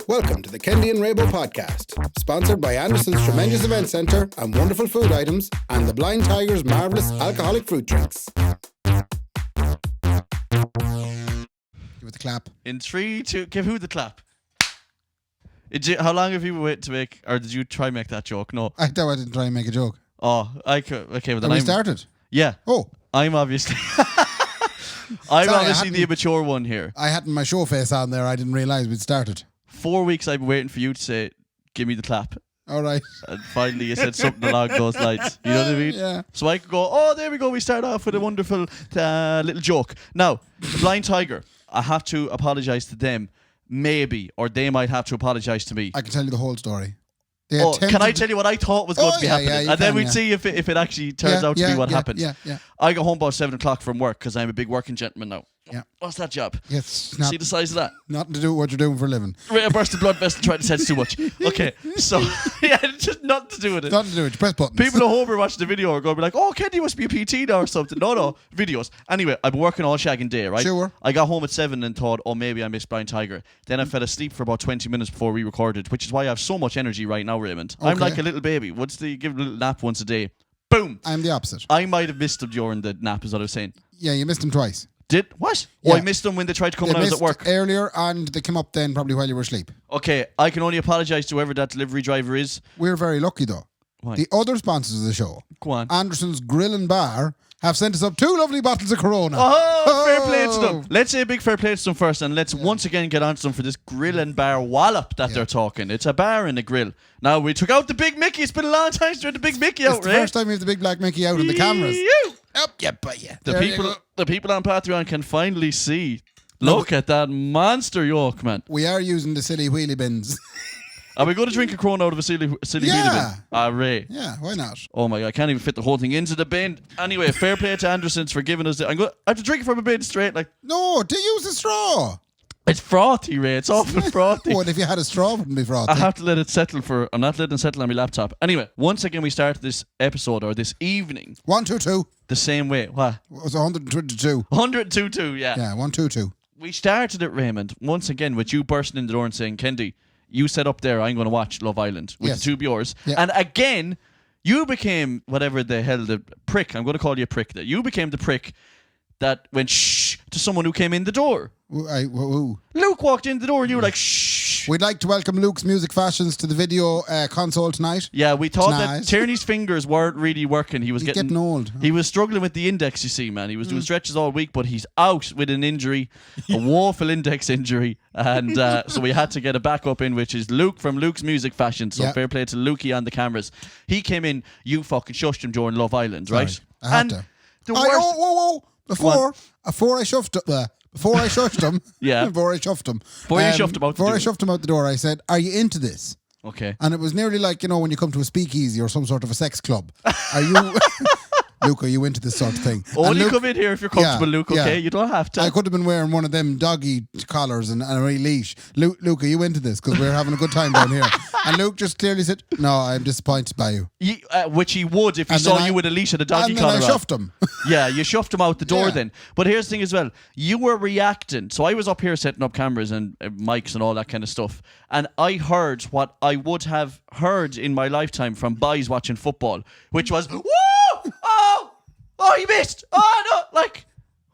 Welcome to the Kendy and Raybo podcast, sponsored by Anderson's Tremendous Event Centre and wonderful food items, and the Blind Tiger's marvellous alcoholic fruit drinks. Give it the clap. In 3, 2, give who the clap? How long have you been waiting to make, or did you try and make that joke? No. I thought I didn't try and make a joke. Oh, okay, well then Have we started? Yeah. Oh. I'm obviously... the immature one here. I hadn't my show face on there. I didn't realise we'd started. 4 weeks I've been waiting for you to say, give me the clap. All right. And finally you said something along those lines. You know what I mean? Yeah. So I could go, oh, there we go. We start off with a wonderful little joke. Now, the Blind Tiger, I have to apologise to them, maybe, or they might have to apologise to me. I can tell you the whole story. Can I tell you what I thought was going to be happening? And then we'd see if it actually turns out to be what happened. Yeah. I go home about 7 o'clock from work because I'm a big working gentleman now. Yeah. What's that job? Yes. See the size of that? Nothing to do with what you're doing for a living. I burst the blood vessel trying to sense too much. Okay, so, yeah, just nothing to do with it. Nothing to do with it. Press buttons. People at home are watching the video are going to be like, oh, Kendy must be a PT now or something. No, videos. Anyway, I've been working all shagging day, right? Sure. I got home at 7 and thought, oh, maybe I missed Blind Tiger. Then I fell asleep for about 20 minutes before we recorded, which is why I have so much energy right now, Raymond. Okay. I'm like a little baby. Give a little nap once a day. Boom. I'm the opposite. I might have missed them during the nap, is what I was saying. Yeah, you missed them twice. Did? What? Yeah. Oh, I missed them when they tried to come when I was at work. Earlier, and they came up then probably while you were asleep. Okay, I can only apologise to whoever that delivery driver is. We're very lucky though. Why? The other sponsors of the show, Go on. Anderson's Grill and Bar, have sent us up 2 lovely bottles of Corona. Oh, fair play to them. Let's say a big fair play to them first, and let's once again get on to them for this grill and bar wallop that they're talking. It's a bar and a grill. Now, we took out the big Mickey. It's been a long time since we had the big Mickey out, It's the right? first time we have the big black Mickey out on the cameras. Up, yeah. The people on Patreon can finally see. Look at that monster yoke, man. We are using the silly wheelie bins. Are we going to drink a Corona out of a silly wheelie bin? Ray. Yeah, why not? Oh my God, I can't even fit the whole thing into the bin. Anyway, fair play to Anderson's for giving us I have to drink it from a bin straight. No, to use a straw. It's frothy, Ray. It's awful frothy. What if you had a straw? It wouldn't be frothy. I have to let it settle I'm not letting it settle on my laptop. Anyway, once again we started this episode or this evening. 122. The same way. What? It was 122. 122, yeah. Yeah, 122. We started it, Raymond, once again with you bursting in the door and saying, Kendy, you set up there, I'm going to watch Love Island with the 2 of yours. Yeah. And again, you became whatever the hell the prick. I'm going to call you a prick. You became the prick that went shh to someone who came in the door. Luke walked in the door and you were like, shh. We'd like to welcome Luke's Music Fashions to the video console tonight. Yeah, we thought that Tierney's fingers weren't really working. He's getting old. He was struggling with the index, you see, man. He was doing stretches all week, but he's out with an injury, a woeful index injury. And so we had to get a backup in, which is Luke from Luke's Music Fashion. So fair play to Lukey on the cameras. He came in, you fucking shushed him during Love Island, right? Sorry, I had to. The worst... Whoa. Before I shoved him. Before I shoved him out the door, I said, "Are you into this?" Okay. And it was nearly like, when you come to a speakeasy or some sort of a sex club. Are you, Luke? Are you into this sort of thing? Only come in here if you're comfortable, Luke. Okay, you don't have to. I could have been wearing one of them doggy collars and a real leash. Luke, are you into this? Because we're having a good time down here. And Luke just clearly said, "No, I'm disappointed by you." Which he would if he saw you with a leach and a doggy collar on. And then I shoved him. Yeah, you shoved him out the door then. But here's the thing as well. You were reacting. So I was up here setting up cameras and mics and all that kind of stuff. And I heard what I would have heard in my lifetime from boys watching football, which was, woo! Oh, you missed! Oh, no! Like,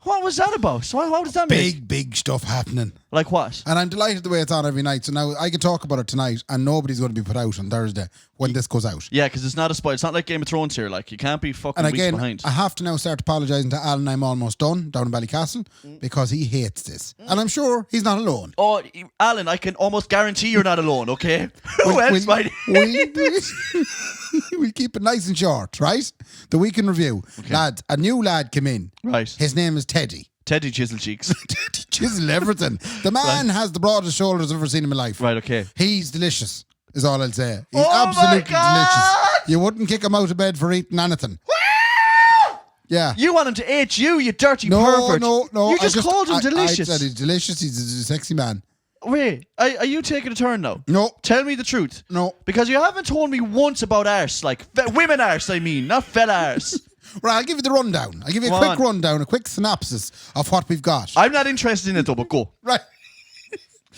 what was that about? So how does that make? Big stuff happening. Like what? And I'm delighted the way it's on every night. So now I can talk about it tonight, and nobody's going to be put out on Thursday when this goes out. Yeah, because it's not a spoil. It's not like Game of Thrones here. Like, you can't be fucking and again, weeks behind. I have to now start apologising to Alan. I'm almost done down in Ballycastle because he hates this, and I'm sure he's not alone. Oh, Alan, I can almost guarantee you're not alone. Okay, who else might? We'll keep it nice and short, right? The week in review, lads. A new lad came in. Right. His name is Teddy. Teddy Chisel Cheeks. Teddy Chisel everything. The man has the broadest shoulders I've ever seen in my life. Right, okay. He's delicious, is all I'll say. He's absolutely delicious. You wouldn't kick him out of bed for eating anything. Yeah. You want him to eat you dirty pervert. No. You just called him delicious. I said he's delicious. He's a sexy man. Wait, are you taking a turn now? No. Tell me the truth. No. Because you haven't told me once about arse, like women arse, I mean, not fella arse. Right, I'll give you the rundown. I'll give you a quick rundown, a quick synopsis of what we've got. I'm not interested in it though, but go. Right.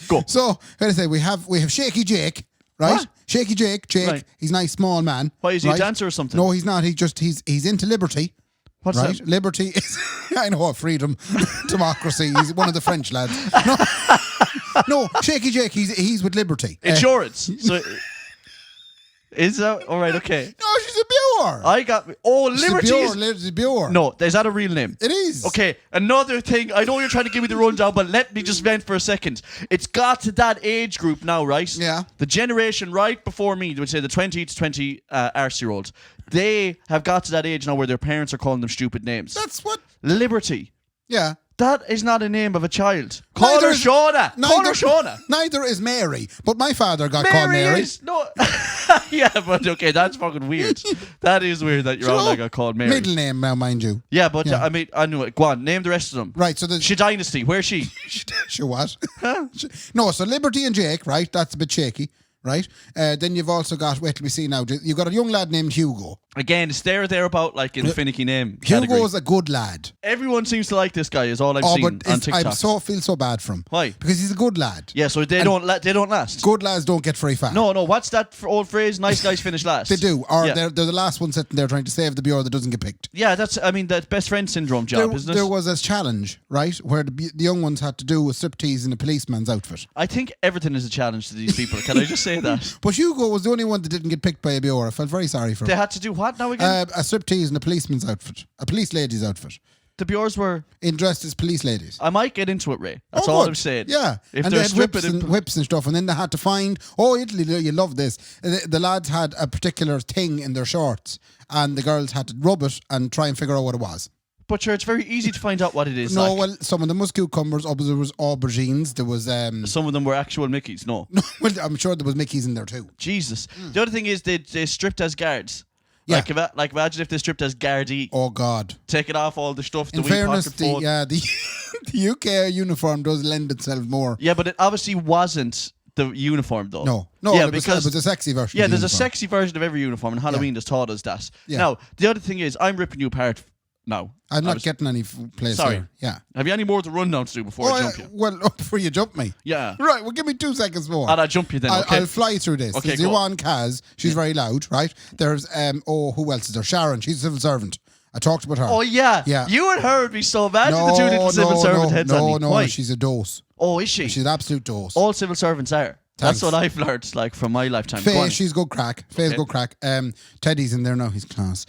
Go. So, what did I say? We have Shaky Jake, right? What? Shaky Jake. Right. He's a nice small man. Why, is he a right? dancer or something? No, he's not. He's into liberty. What's right? that? Liberty is, I know, freedom, democracy. He's one of the French lads. No, Shaky Jake, he's with liberty. Insurance. So is that all right? Okay. No, she's a Buer. Liberty. She's a Buer. No, is that a real name? It is. Okay, another thing. I know you're trying to give me the rundown, but let me just vent for a second. It's got to that age group now, right? Yeah. The generation right before me, would say the 20 to 20 arse-year-olds, they have got to that age now where their parents are calling them stupid names. That's what. Liberty. Yeah. That is not a name of a child. Call her Jonah. Call her Jonah. Neither is Mary, but my father got called Mary. No. Yeah, but okay, that's fucking weird. That is weird that your own got called Mary. Middle name now, mind you. Yeah, but I mean, I knew it. Go on, name the rest of them. Right, so the She Dynasty, where's she? she what? No, so Liberty and Jake, right? That's a bit shaky, right? Then you've also got, wait till we see now, you've got a young lad named Hugo. Again, it's thereabout like in the finicky name category. Hugo's a good lad. Everyone seems to like this guy, is all I've seen on TikTok. I feel so bad for him. Why? Because he's a good lad. Yeah, so they don't last. Good lads don't get very fat. No, what's that old phrase? Nice guys finish last. They do, or Yeah. they're the last one sitting there trying to save the Bureau that doesn't get picked. Yeah, that's best friend syndrome job, isn't it? There was a challenge, right, where the young ones had to do a striptease in a policeman's outfit. I think everything is a challenge to these people. Can I just say that? But Hugo was the only one that didn't get picked by a Bureau. I felt very sorry for him. They had to do what now again? A striptease in a policeman's outfit. A police lady's outfit. The Bures were... Dressed as police ladies. I might get into it, Ray. That's Oh, all good. I'm saying. Yeah. If and they're they had stripping whips and stuff, and then they had to find... Oh, Italy, you love this. The lads had a particular thing in their shorts, and the girls had to rub it and try and figure out what it was. But sure, it's very easy to find out what it is. No, like. well, some of them was cucumbers, there was aubergines, there was... Some of them were actual Mickeys, no. well, I'm sure there was Mickey's in there too. Jesus. The other thing is they stripped as guards. Yeah. Like imagine if they stripped as Gardaí. Oh, God. Taking off all the stuff, the In wee fairness, pocket phone. the UK uniform does lend itself more. Yeah, but it obviously wasn't the uniform though. No, yeah, it was a sexy version. Yeah, of the there's a uniform. sexy version of every uniform, and Halloween has taught us that. Yeah. Now, the other thing is, I'm ripping you apart now. I'm not getting any place Sorry. here. Yeah. Have you any more to run down to do before I jump you? Well, before you jump me. Yeah. Right, well, give me 2 seconds more. And I'll jump you then, okay? I'll fly through this. Okay, There's go Yvonne Kaz. She's very loud, right? There's, who else is there? Sharon. She's a civil servant. I talked about her. Oh, yeah. Yeah. You and her would be so bad to the two little civil servant heads on me. No, Why? she's a dose. Oh, is she? She's an absolute dose. All civil servants are. Thanks. That's what I've learned, like, from my lifetime. Go Faye, on. she's good crack. Faye's Okay. good crack. Teddy's in there now. He's class.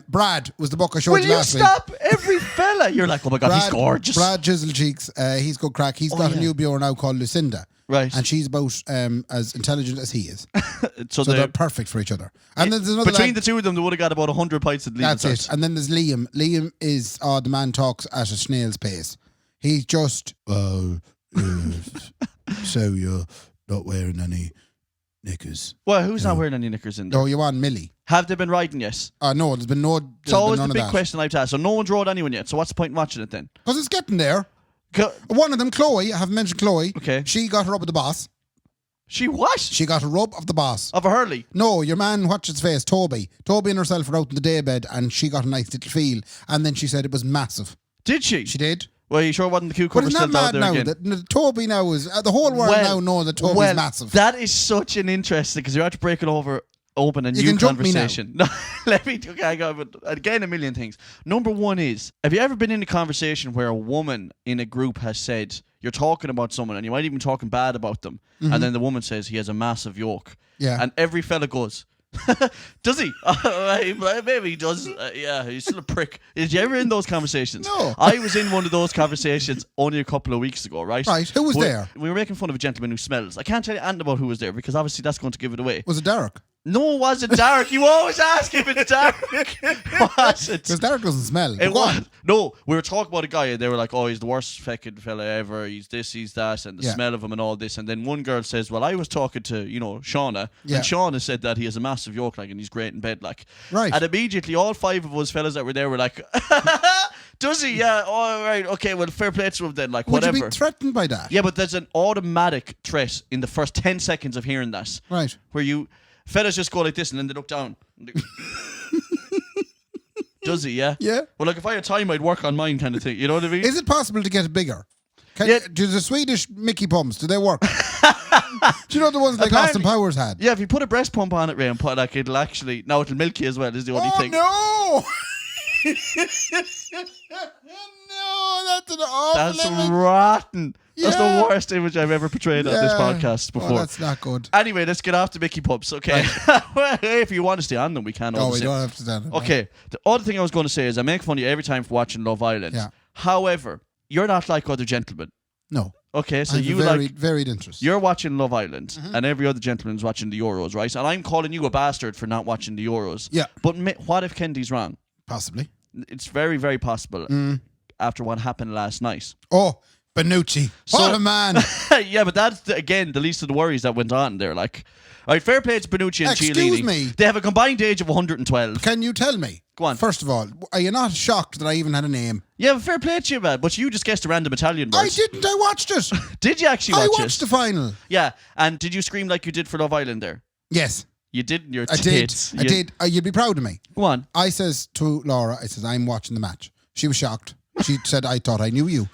Brad was the book I showed Will you you last week. stop every fella? You're like, oh my God, he's gorgeous. Brad Jizzle Cheeks. He's good crack. He's got a new Bureau now called Lucinda. Right. And she's about as intelligent as he is. so So they're perfect for each other. And then there's another between lad, the two of them, they would have got about 100 pints at least. that's it. And then there's Liam. Liam is the man talks at a snail's pace. He's just so you're not wearing any knickers. Well, who's not wearing any knickers in there? No, you want Millie. Have they been riding yet? No, there's been no. It's always the none big of that. question I've asked. So no one's rode anyone yet. So what's the point in watching it then? Because it's getting there. One of them, Chloe, I haven't mentioned Chloe. Okay. She got her up with the boss. She what? She got a rub of the boss. Of a Hurley? No, your man, what's his face? Toby. Toby and herself were out in the daybed and she got a nice little feel. And then she said it was massive. Did she? She did. Well, you sure wasn't the But cucumber isn't still that down mad there now? again? That Toby now is... the whole world now knows that Toby's massive. That is such an interesting... Because you're out to break it open a You new can jump me now. conversation. No, let me... Okay, I got again a million things. Number one is, have you ever been in a conversation where a woman in a group has said, you're talking about someone and you might even be talking bad about them, and then the woman says he has a massive yoke. Yeah. And every fella goes... Does he? Maybe he does. Yeah, he's still a prick. Did you ever in those conversations? No. I was in one of those conversations only a couple of weeks ago, right? Right, who was there? We were making fun of a gentleman who smells. I can't tell you anything about who was there because obviously that's going to give it away. Was it Derek? No, it wasn't Derek. You always ask if it's Derek. Was it? Because Derek doesn't smell. It Go on. was. No, we were talking about a guy and they were like, oh, he's the worst fucking fella ever. He's this, he's that, and the Yeah. smell of him and all this. And then one girl says, well, I was talking to, Shauna, Yeah. and Shauna said that he has a massive yoke, like, and he's great in bed, like. Right. And immediately all five of us fellas that were there were like, does he? Yeah, all right, okay, well, fair play to him then, like, Would whatever. you be threatened by that? Yeah, but there's an automatic threat in the first 10 seconds of hearing that. Right. Where fellas just go like this and then they look down. Does he, yeah? Yeah. Well, like if I had time, I'd work on mine kind of thing. You know what I mean? Is it possible to get it bigger? Do the Swedish Mickey pumps, do they work? Do you know the ones like Austin Powers had? Yeah, if you put a breast pump on it, Ray, and put like it'll milk you as well. Is the only thing. Oh no! No, that's an awful That's image. rotten. That's Yeah. the worst image I've ever portrayed on this podcast before. Oh, that's not good. Anyway, let's get off the Mickey pumps, okay? Well, if you want to stay on them, we can. Oh, we obviously. don't have to stand it. Okay, the other thing I was going to say is I make fun of you every time for watching Love Island. Yeah. However, you're not like other gentlemen. No. Okay, so I have you a like varied interest. you're watching Love Island, and every other gentleman's watching the Euros, right? And I'm calling you a bastard for not watching the Euros. Yeah. But what if Kendy's wrong? Possibly. It's very, very possible after what happened last night. Oh, Benucci. What a man. Yeah, but that's again the least of the worries that went on there. Like, all right, fair play to Benucci and Excuse Chiellini. me. They have a combined age of 112. Can you tell me? Go on. First of all, are you not shocked that I even had a name? Yeah, but fair play to you, man. But you just guessed a random Italian word. I didn't. I watched it. Did you actually I watch it? watched the final. Yeah, and did you scream like you did for Love Island there? Yes. You did in your I tits. did. I did. You'd be proud of me. Go on. I says to Laura, I says, I'm watching the match. She was shocked. She said, I thought I knew you.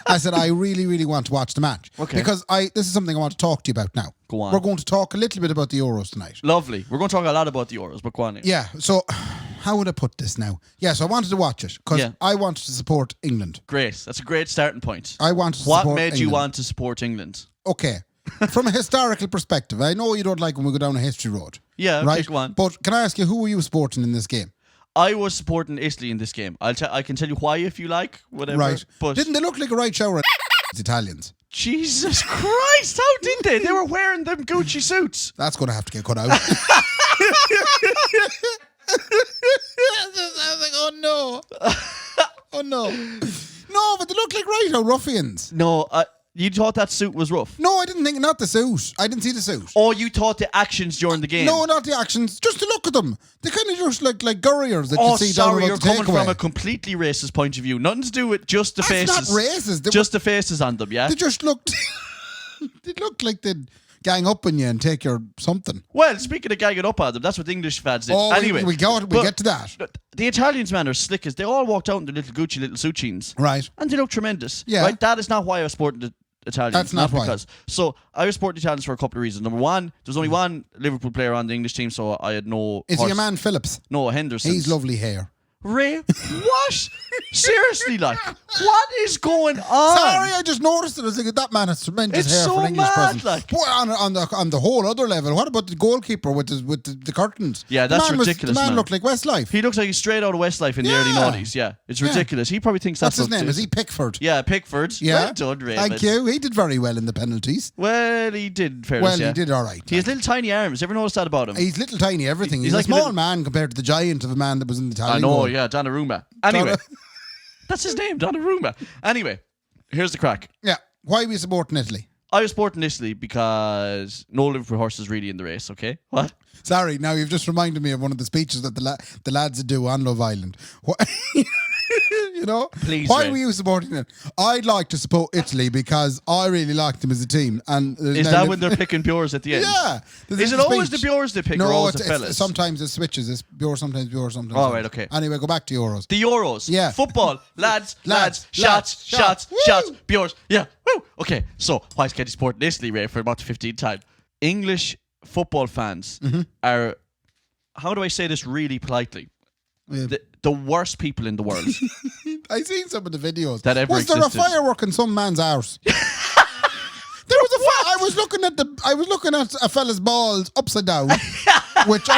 I said, I really, really want to watch the match. Okay. Because this is something I want to talk to you about now. Go on. We're going to talk a little bit about the Euros tonight. Lovely. We're going to talk a lot about the Euros, but go on. Yeah, so how would I put this now? Yeah, so I wanted to watch it because I wanted to support England. Great. That's a great starting point. I wanted to What support made you England. want to support England? Okay. From a historical perspective, I know you don't like when we go down a history road. Yeah, okay, right? go on. But can I ask you, who were you supporting in this game? I was supporting Italy in this game. I can tell you why if you like, whatever. Right. But Didn't they look like a right shower as Italians? Jesus Christ, how did they? They were wearing them Gucci suits. That's going to have to get cut out. Oh no. Oh no. No, but they look like right ruffians. No, you thought that suit was rough? No, I didn't think, not the suit. I didn't see the suit. Or you thought the actions during the game? No, not the actions. Just to look at them. They kind of just like gurriers that you see down sorry, about you're the coming takeaway. from a completely racist point of view. Nothing to do with just the That's faces. not racist. They Just the faces on them, yeah? They just looked... they looked like they'd gang up on you and take your something. Well, speaking of ganging up on them, that's what the English fans did. Oh, anyway, we get to that. The Italians, man, are slick as they all walked out in their little Gucci little suit jeans. Right. And they look tremendous. Yeah. Right? That is not why I was supporting the Italians. That's not why. Because. So I was supporting the Italians for a couple of reasons. Number one, there's only one Liverpool player on the English team, so I had no... Is he a man, Phillips? No, Henderson. He's lovely hair. Ray, what? Seriously, like, what is going on? Sorry, I just noticed it. I was thinking, that man has tremendous It's hair so for an English mad, person. like. But on the whole other level, what about the goalkeeper with the curtains? Yeah, that's the man ridiculous, The man man. looked like Westlife. He looks like he's straight out of Westlife in the early Yeah. 90s. Yeah, it's ridiculous. He probably thinks What's that's his name? Is he Pickford? Yeah, Pickford. Yeah. Well done, Raymond. Thank you. He did very well in the penalties. Well, he did, in fairness, Well, yeah. he did all right. He has little tiny arms. Ever noticed that about him? He's little tiny everything. He's He's a like a small little- man compared to the giant of a man that was in the Italian I know, goal. yeah, Donnarumma. Anyway, that's his name, Donnarumma. Anyway, here's the crack. Yeah. Why are we supporting Italy? I was supporting Italy because no Liverpool horse is really in the race, okay? What? Sorry, now you've just reminded me of one of the speeches that the lads do on Love Island. You know? Please, Why Ray. were you supporting it? I'd like to support Italy because I really like them as a team. And Is that when they're picking Bures at the end? Yeah. Is it always the Bures they pick or always the fellas? sometimes it switches. It's Bure, sometimes Bure, sometimes. Oh, right, okay. Anyway, go back to Euros. The Euros. Yeah. Football. Lads, Lads, shots, shots. shots, Woo! Bures. Yeah. Woo. Okay, so why is Kendy supporting Italy, Ray, for about the 15th time? English football fans are, how do I say this really politely? Yeah. The worst people in the world. I seen some of the videos. That ever was there existed. a firework in some man's house? There was a I was looking at a fella's balls upside down, which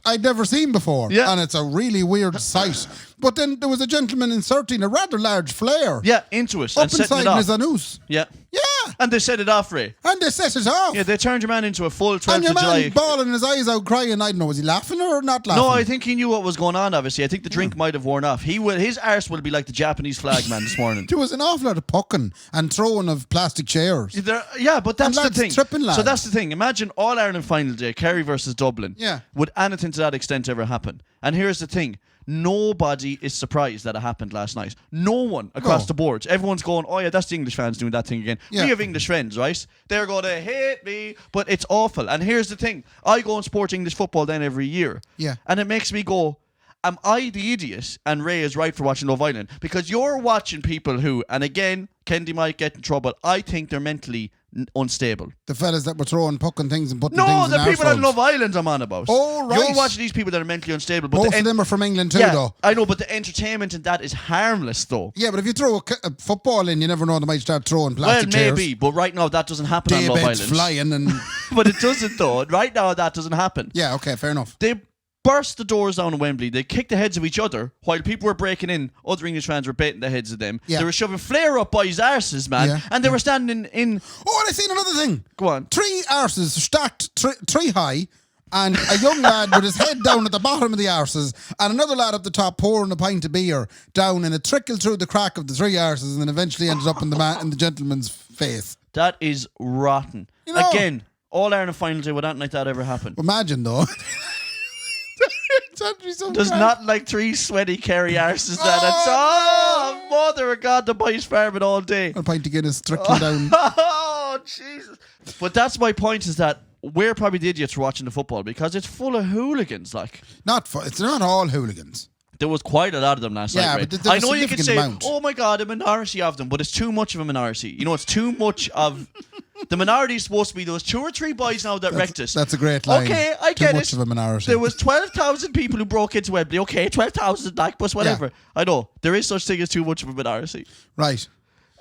I'd never seen before. Yeah. And it's a really weird sight. But then there was a gentleman inserting a rather large flare Yeah, into it up and setting inside it off. his anus. Yeah. Yeah. And they set it off, Ray. And they set it off. Yeah, they turned your man into a full 12th and your of man July. bawling his eyes out crying. I don't know, was he laughing or not laughing? No, I think he knew what was going on, obviously. I think the drink might have worn off. His arse will be like the Japanese flag man this morning. There was an awful lot of pucking and throwing of plastic chairs. Yeah, but that's And the lads thing. tripping, So lad. that's the thing. Imagine All Ireland final day, Kerry versus Dublin. Yeah. Would anything to that extent ever happen? And here's the thing. Nobody is surprised that it happened last night. No one across No. the boards. Everyone's going, oh yeah, that's the English fans doing that thing again. Yeah. We have English friends, right? They're going to hate me, but it's awful. And here's the thing. I go and support English football then every year. Yeah. And it makes me go, am I the idiot and Ray is right for watching Love Island? Because you're watching people who, and again, Kendy might get in trouble, I think they're mentally unstable. The fellas that were throwing pucking things and putting No, things the in people arseholes. on Love Island I'm on about. Oh, right. You're watching these people that are mentally unstable. But Most of them are from England too, though. I know, but the entertainment in that is harmless, though. Yeah, but if you throw a football in, you never know, they might start throwing Well, plastic chairs. maybe, but right now that doesn't happen on Day Love beds Island. flying and... But it doesn't, though. Right now that doesn't happen. Yeah, okay, fair enough. They burst the doors down in Wembley. They kicked the heads of each other while people were breaking in. Other English fans were baiting the heads of them. Yeah. They were shoving flare up boys' arses, man. Yeah. And they were standing in... Oh, and I seen another thing. Go on. 3 arses stacked three high, and a young lad with his head down at the bottom of the arses, and another lad up the top pouring a pint of beer down, and it trickled through the crack of the 3 arses, and then eventually ended up in the gentleman's face. That is rotten. You know- Again, All Ireland final day, would nothing like that ever happen? Imagine though. So There's not like 3 sweaty Kerry arses that. Oh, mother of God, the boys farming all day. A pint of Guinness trickling down. Oh, Jesus. But that's my point, is that we're probably the idiots for watching the football because it's full of hooligans. Like, It's not all hooligans. there was quite a lot of them last night. Yeah, Ray. but there's I know a you could significant say, amount. oh my God, a minority of them, but it's too much of a minority. You know, it's too much of... The minority is supposed to be those 2 or 3 boys now that wrecked us. That's a great line. Okay, I Too get much it. of a minority. There was 12,000 people who broke into Wembley. Okay, 12,000 like, but whatever. Yeah. I know. There is such thing as too much of a minority. Right.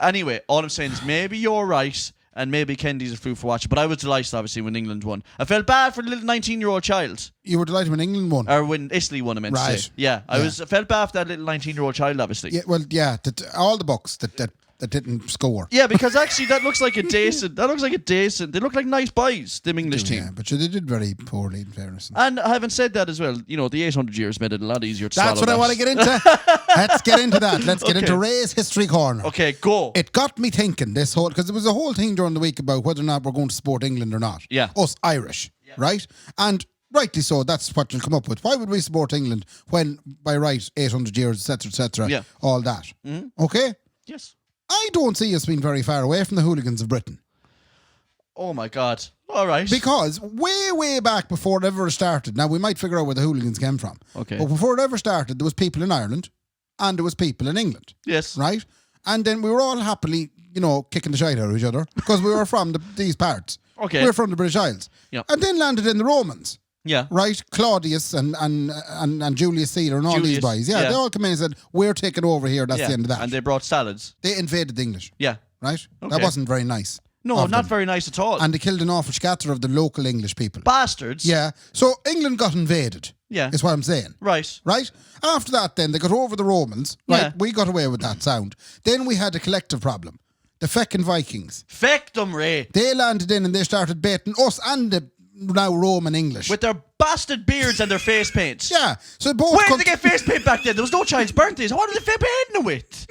Anyway, all I'm saying is maybe you're right and maybe Kendy's a fool for watching. But I was delighted, obviously, when England won. I felt bad for the little 19-year-old child. You were delighted when England won. Or when Italy won, I meant to Right. say. Yeah, I felt bad for that little 19-year-old child, obviously. Yeah, well, yeah, all the bucks that didn't score. Yeah, because actually that looks like a decent. They look like nice boys, them English team. Yeah, but they did very poorly, in fairness. And having said that as well, you know, the 800 years made it a lot easier to That's swallow what I that. want to get into. Let's get into that. Let's get Okay. into Ray's History Corner. Okay, go. It got me thinking, this whole, because there was a whole thing during the week about whether or not we're going to support England or not. Yeah. Us Irish, right? And rightly so, that's what you'll come up with. Why would we support England when, by right, 800 years, etc., Yeah. all that? Okay? Yes. I don't see us being very far away from the hooligans of Britain. Oh my God. All right. Because way back before it ever started, now we might figure out where the hooligans came from. Okay. But before it ever started, there was people in Ireland and there was people in England. Yes. Right? And then we were all happily, kicking the shite out of each other because we were from these parts. Okay. We were from the British Isles. Yeah. And then landed in the Romans. Yeah. Right? Claudius and Julius Caesar and all these Julius, guys. Yeah, yeah. they all came in and said, we're taking over here. That's Yeah. the end of that. And they brought salads. They invaded the English. Yeah. Right? Okay. That wasn't very nice. No, of not them. very nice at all. And they killed an awful scatter of the local English people. Bastards. Yeah. So England got invaded. Yeah. Is what I'm saying. Right. Right? After that, then, they got over the Romans. Right? Yeah. We got away with that sound. Then we had a collective problem. The feckin' Vikings. Feck them, Ray. They landed in and they started baiting us and the now Roman English. With their bastard beards and their face paints. Yeah. So both Where did they get face paint back then? There was no child's birthdays. What did they paint them with?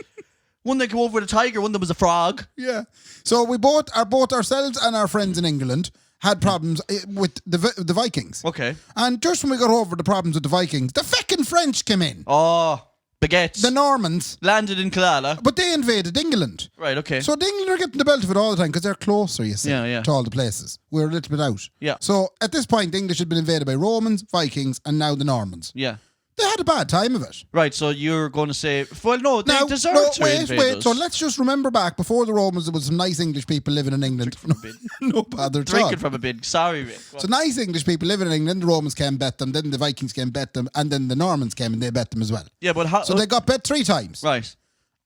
One they go over with a tiger, one that was a frog. Yeah. So we both ourselves and our friends in England had problems with the Vikings. Okay. And just when we got over the problems with the Vikings, the feckin' French came in. Oh, baguettes. The Normans. Landed in Killala. But they invaded England. Right, okay. So the England are getting the belt of it all the time because they're closer, you see, Yeah. to all the places. We're a little bit out. Yeah. So at this point, the English had been invaded by Romans, Vikings, and now the Normans. Yeah. They had a bad time of it. Right, so you're going to say, well, no, they deserve to invade us. So let's just remember back before the Romans, there was some nice English people living in England. No bother at all. Drinking from a bin. Sorry, Rick. So nice English people living in England. The Romans came, bet them. Then the Vikings came, bet them, and then the Normans came and they bet them as well. Yeah, but how? So they got bet 3 times. Right.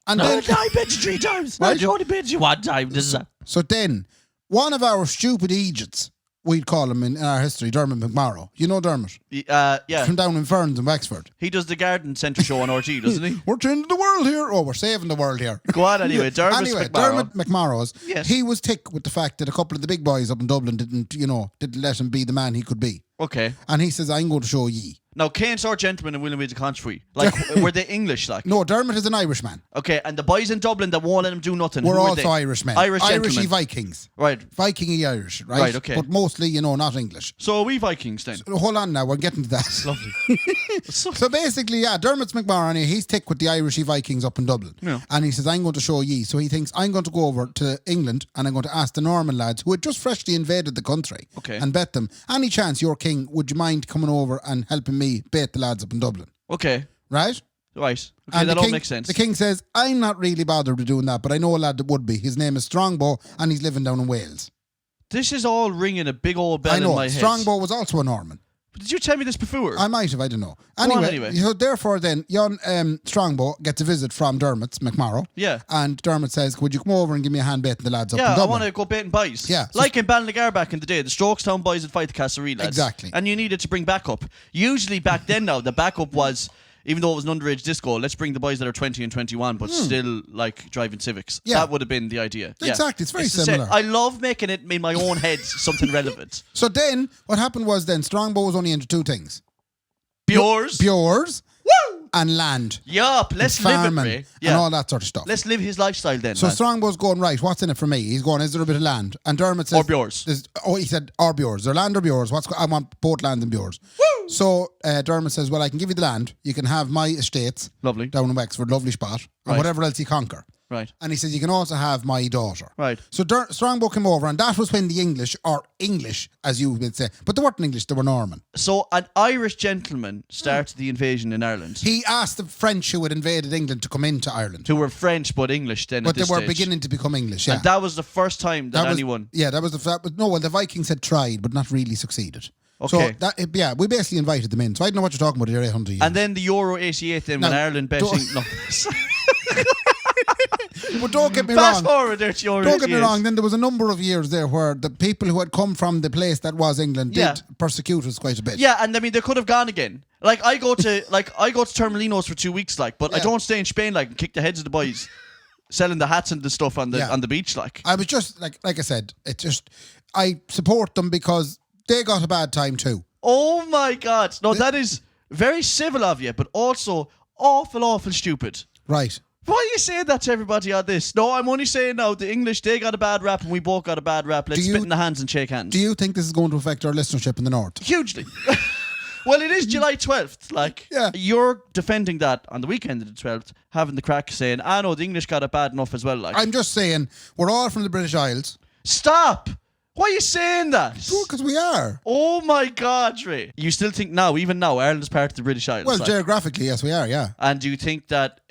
And then, I bet you 3 times. Right. No, I only bet you 1 time. This is so then, one of our stupid Egypts, we'd call him in our history, Dermot McMorrow. You know Dermot? yeah. From down in Ferns in Wexford. He does the garden centre show on RT, doesn't he? We're changing the world here. Oh, we're saving the world here. Go on anyway. Dermot McMorrow's. Yes. He was tick with the fact that a couple of the big boys up in Dublin didn't let him be the man he could be. Okay. And he says, I'm going to show ye. Now, Kane's our gentleman and William Wade the Constantry. Like, were they English, like? No, Dermot is an Irishman. Okay, and the boys in Dublin that won't let him do nothing. We're who were also they? Irishmen. Irish Irishy gentlemen. Vikings. Right. Viking-y Irish, right? Right, okay. But mostly, not English. So are we Vikings then? So hold on now, we're getting to that. Lovely. So basically, yeah, Dermot's McMahon, he's tick with the Irishy Vikings up in Dublin. Yeah. And he says, I'm going to show ye. So he thinks, I'm going to go over to England and I'm going to ask the Norman lads who had just freshly invaded the country Okay. and bet them, any chance your king, would you mind coming over and helping me bait the lads up in Dublin? Okay. right? Right. Okay, And that the all king, makes sense. The king says, I'm not really bothered with doing that, but I know a lad that would be. His name is Strongbow, and he's living down in Wales. This is all ringing a big old bell I know. in my head. Strongbow was also a Norman. Did you tell me this before? I might have, I don't know. on, Anyway. So therefore then, Strongbow gets a visit from Dermot's McMorrow. Yeah. And Dermot says, would you come over and give me a hand baiting the lads up in Yeah, I Dublin? want to go baiting boys. Yeah. Like in Ballinagare back in the day, the Strokestown boys would fight the Castlereagh lads. Exactly. And you needed to bring backup. Usually back then now, the backup was, even though it was an underage disco, let's bring the boys that are 20 and 21, but still like driving Civics. Yeah. That would have been the idea. Exactly, it's very the similar. I love making it in my own head something relevant. So then, what happened was then, Strongbow was only into two things. Bjors. Woo! And land. Yup, let's live it, farming, Ray. and all that sort of stuff. Let's live his lifestyle then. So lad. Strongbow's going, right, what's in it for me? He's going, is there a bit of land? And Dermot says... Or Bjors. He said, or Bjors. There land or Bjors? I want both land and Bjors. Woo! So Dermot says, well, I can give you the land. You can have my estates. Lovely. Down in Wexford, lovely spot. And Right. whatever else you conquer. Right. And he says, you can also have my daughter. Right. So Strongbow came over, and that was when the English, or English, as you would say, but they weren't English, they were Norman. So an Irish gentleman started the invasion in Ireland. He asked the French who had invaded England to come into Ireland. Who were French but English then But at this they were stage. beginning to become English, yeah. And that was the first time that was, anyone... Yeah, that was the Vikings had tried, but not really succeeded. Okay. So, we basically invited them in. So I don't know what you're talking about here, 800 years. And then the Euro 88 then when Now, Ireland betting... No. But don't get me Fast wrong. forward there to Euro Don't get me 88. wrong. Then there was a number of years there where the people who had come from the place that was England Yeah. did persecute us quite a bit. Yeah, and I mean they could have gone again. Like I go to Torremolinos for 2 weeks, but I Yeah. don't stay in Spain and kick the heads of the boys, selling the hats and the stuff on the Yeah. on the beach. I was just like I said, I support them because they got a bad time too. Oh my God! No, that is very civil of you, but also awful stupid. Right. Why are you saying that to everybody on this? No, I'm only saying now the English, they got a bad rap and we both got a bad rap. Let's spit in the hands and shake hands. Do you think this is going to affect our listenership in the north? Hugely. Well, it is July 12th. Yeah. You're defending that on the weekend of the 12th, having the crack saying, no, the English got it bad enough as well. I'm just saying, we're all from the British Isles. Stop! Why are you saying that? Because we are. Oh my God, Ray. You still think even now, Ireland's part of the British Isles? Well, geographically, yes, we are, yeah. And do you think that...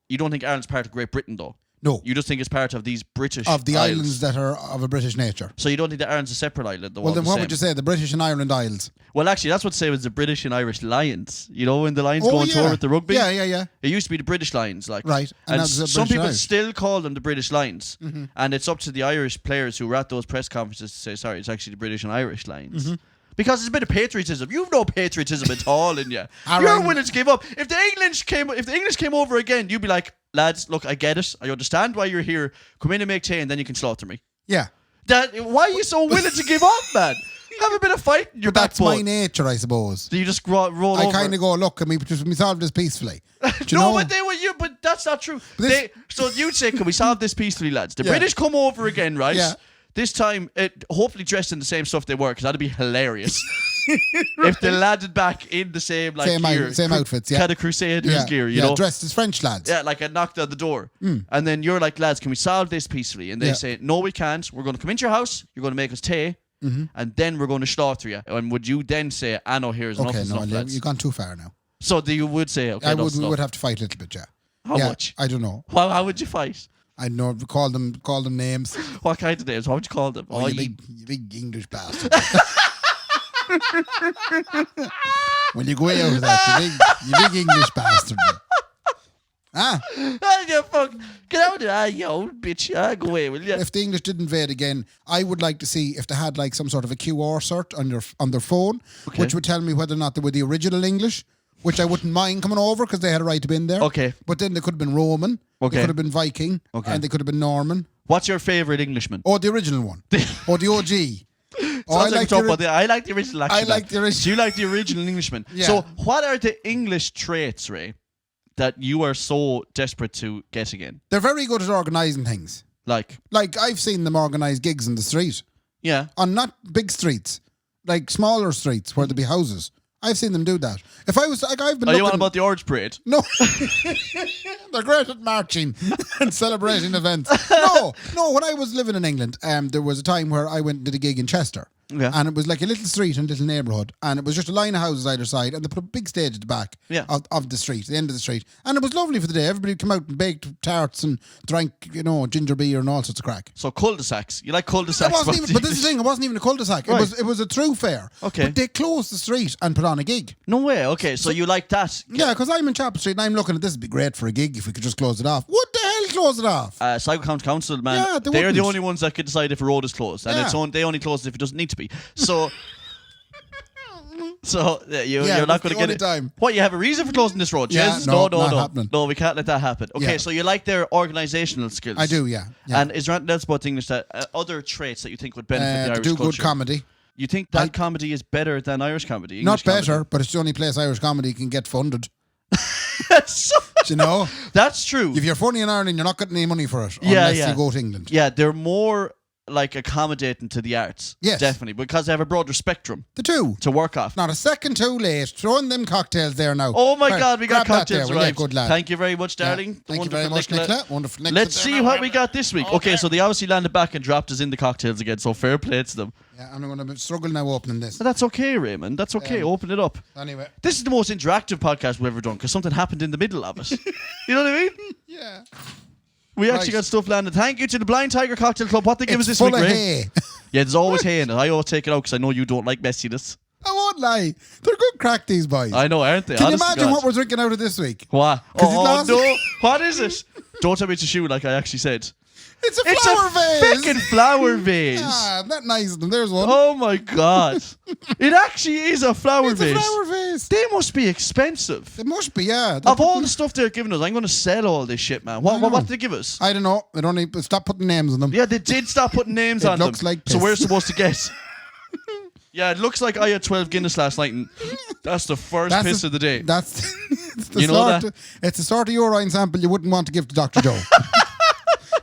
you don't think Ireland's part of Great Britain, though? No. You just think it's part of these British Of the isles. islands that are of a British nature. So you don't think that Ireland's a separate island? Well, then what would you say? The British and Ireland Isles? Well, actually, that's what say was the British and Irish Lions. You know, when the Lions go on tour with the rugby? Yeah. It used to be the British Lions. Right. And And that was the some British people Irish. still call them the British Lions. Mm-hmm. And it's up to the Irish players who were at those press conferences to say, sorry, it's actually the British and Irish Lions. Mm-hmm. Because it's a bit of patriotism. You've no patriotism at all in you. All You're right. willing to give up. If the English came over again, you'd be like, lads, look, I get it. I understand why you're here. Come in and make tea and then you can slaughter me. Yeah. Why are you so willing to give up, man? Have a bit of fight in your But that's backbone. my nature, I suppose. Do you just roll over? I kind of go, look, can we solve this peacefully? Do you No, know? but they were you. But that's not true. This- So you'd say, can we solve this peacefully, lads? The Yeah. British come over again, right? Yeah. This time, hopefully dressed in the same stuff they were, because that'd be hilarious. If they landed back in the same gear, same outfits, yeah. kind of Crusaders gear, you yeah, know. dressed as French lads. Yeah, like I knocked on the door. And then you're like, lads, can we solve this peacefully? And they Yeah. say, no, we can't. We're going to come into your house. You're going to make us tea. And then we're going to slaughter you. And would you then say, no, here's enough Okay, is no, enough, lads? you've gone too far now. So you would say, okay, We enough. would have to fight a little bit, yeah. How Yeah, much? I don't know. How would you fight? I don't know. Call them names. What kind of names? What would you call them? Oh, you big English bastard. Well, you go way out of that. You big English bastard. Ah, you fuck. Get out of there, you old bitch. Go away, will you? if the English did invade again, I would like to see if they had some sort of a QR cert on their phone, which would tell me whether or not they were the original English, which I wouldn't mind coming over because they had a right to be in there. Okay. But then they could have been Roman. Okay. They could have been Viking. Okay. And they could have been Norman. What's your favourite Englishman? Or the original one. Or the OG. I like the original accent. I like the original. So you like the original Englishman. Yeah. So what are the English traits, Ray, that you are so desperate to get again? They're very good at organising things. Like I've seen them organise gigs in the street. yeah. On not big streets. Smaller streets where there be houses. I've seen them do that. If I was I've been Are you on looking... about the Orange Parade? No. They're great at marching and celebrating events. No, when I was living in England, there was a time where I went and did a gig in Chester. Yeah. And it was like a little street and a little neighbourhood. And it was just a line of houses either side. And they put a big stage at the back of the street, the end of the street. And it was lovely for the day. Everybody came out and baked tarts and drank, ginger beer and all sorts of crack. So cul-de-sacs. You like cul-de-sacs? But this is the thing, it wasn't even a cul-de-sac. Right. It was a true fair. Okay. But they closed the street and put on a gig. No way. Okay, so you like that? Yeah, because I'm in Chapel Street and I'm looking at this would be great for a gig if we could just close it off. What the hell close it off? Cycle County Council, man, Yeah, they're wouldn't. the only ones that can decide if a road is closed. And they only close it if it doesn't need to be. So... you're not going to get it. Time. What, you have a reason for closing this road? Yeah, Jesus? no, No. not happening. No, we can't let that happen. Okay, Yeah. so you like their organisational skills. I do, yeah. And is there anything else about the English that other traits that you think would benefit the to Irish do culture? good comedy. You think that comedy is better than Irish comedy? English Not better, comedy? but it's the only place Irish comedy can get funded. That's Do you know? That's true. If you're funny in Ireland, you're not getting any money for it Yeah, unless yeah. you go to England. Yeah, they're more like accommodating to the arts. Yes. Definitely, because they have a broader spectrum The two. to work off. Not a second too late. Throwing them cocktails there now. Oh my Right, God, we got grab that cocktails there, will you? right. Good lad. Thank you very much, darling. The Thank you very wonderful much, Nicola. Wonderful. Next Let's up see there what now. we got this week. Okay, so they obviously landed back and dropped us in the cocktails again, so fair play to them. Yeah, I'm going to struggle now opening this. But that's okay, Raymond. That's okay. Open it up. Anyway. This is the most interactive podcast we've ever done because something happened in the middle of it. You know what I mean? Yeah. We actually Right. got stuff landed. Thank you to the Blind Tiger Cocktail Club. What they give us It's this full week, of Ray? hay. Yeah, there's always hay in it. I always take it out because I know you don't like messiness. I won't lie. They're good crack, these boys. I know, aren't they? Can you Honest to imagine God. what we're drinking out of this week? What? 'Cause he's Oh, lost- no. What is it? Don't tell me it's a shoe like I actually said. It's a It's flower a vase. fucking flower vase. Ah, that nice of them. There's one. Oh my God. It actually is a flower it's vase. a flower vase. They must be expensive. It must be, yeah. Of all the stuff they're giving us, I'm going to sell all this shit, man. What did they give us? I don't know. They don't need, stop putting names on them. Yeah, they did stop putting names It on them. looks like So piss. we're supposed to guess. Yeah, it looks like I had 12 Guinness last night, and that's the first piss of the day. That's it's the You know sort that? It's the sort of urine sample you wouldn't want to give to Dr. Joe.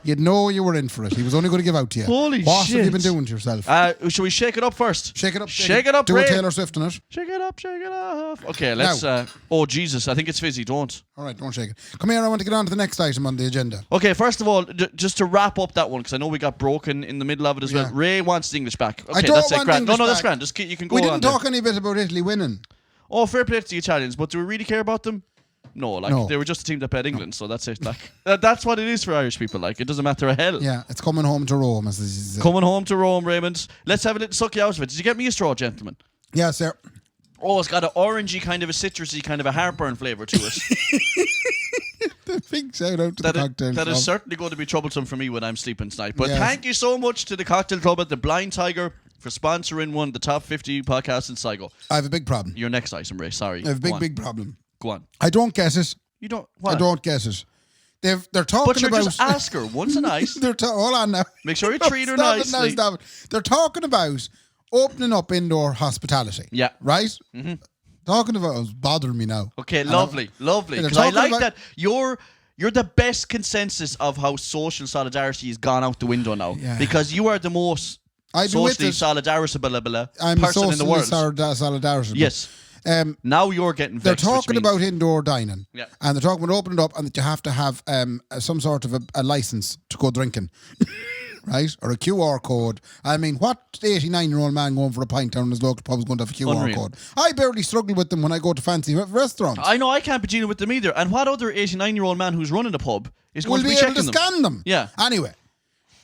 You'd know you were in for it. He was only going to give out to you. Holy what have you shit. been doing to yourself? Should we shake it up first? Shake it up. Shake it up, Do Ray. a Taylor Swift on it. Shake it up, shake it off. Okay, let's... oh, Jesus, I think it's fizzy. Don't. All right, don't shake it. Come here, I want to get on to the next item on the agenda. Okay, first of all, just to wrap up that one, because I know we got broken in the middle of it as well. Yeah. Ray wants the English back. Okay, I don't that's it. want Grand. English No, that's back. grand. Just you can go We on didn't there. talk any bit about Italy winning. Oh, fair play to the Italians, but do we really care about them? No, No. they were just a team that bet England, so that's it. Like that's what it is for Irish people. Like, it doesn't matter a hell. Yeah, it's coming home to Rome, as they say. Coming home to Rome, Raymond. Let's have a little sucky out of it. Did you get me a straw, gentlemen? Yeah, sir. Oh, it's got an orangey kind of a citrusy kind of a heartburn flavour to it. Big shout out to the cocktail that club. is certainly going to be troublesome for me when I'm sleeping tonight. But Yes. thank you so much to the Cocktail Club at the Blind Tiger for sponsoring one of the top 50 podcasts in Sligo. I have a big problem. Your next item, Ray. Sorry. I have a Go on. big problem. Go on. I don't get it. You don't. What? I don't get it. They're talking But you're about. just ask her once a night. Hold on now. Make sure you treat her Stop nicely. it now, stop it. They're talking about opening up indoor hospitality. Yeah. Right? Mm-hmm. Talking about it's bothering me now. Okay, And lovely. They're Because I talking like about- that you're the best consensus of how social solidarity has gone out the window now. Yeah. Because you are the most I'd be with socially it. solidarity I'm person in the world. solidarity. Yes. Now you're getting They're vexed, which talking means- about indoor dining. Yeah. And they're talking about opening it up and that you have to have some sort of a license to go drinking. Right? Or a QR code. I mean, what 89-year-old man going for a pint down in his local pub is going to have a QR Unreal. code? I barely struggle with them when I go to fancy restaurants. I know I can't be dealing with them either. And what other 89-year-old man who's running a pub is We'll going to be be able to checking them? scan them. Yeah. Anyway,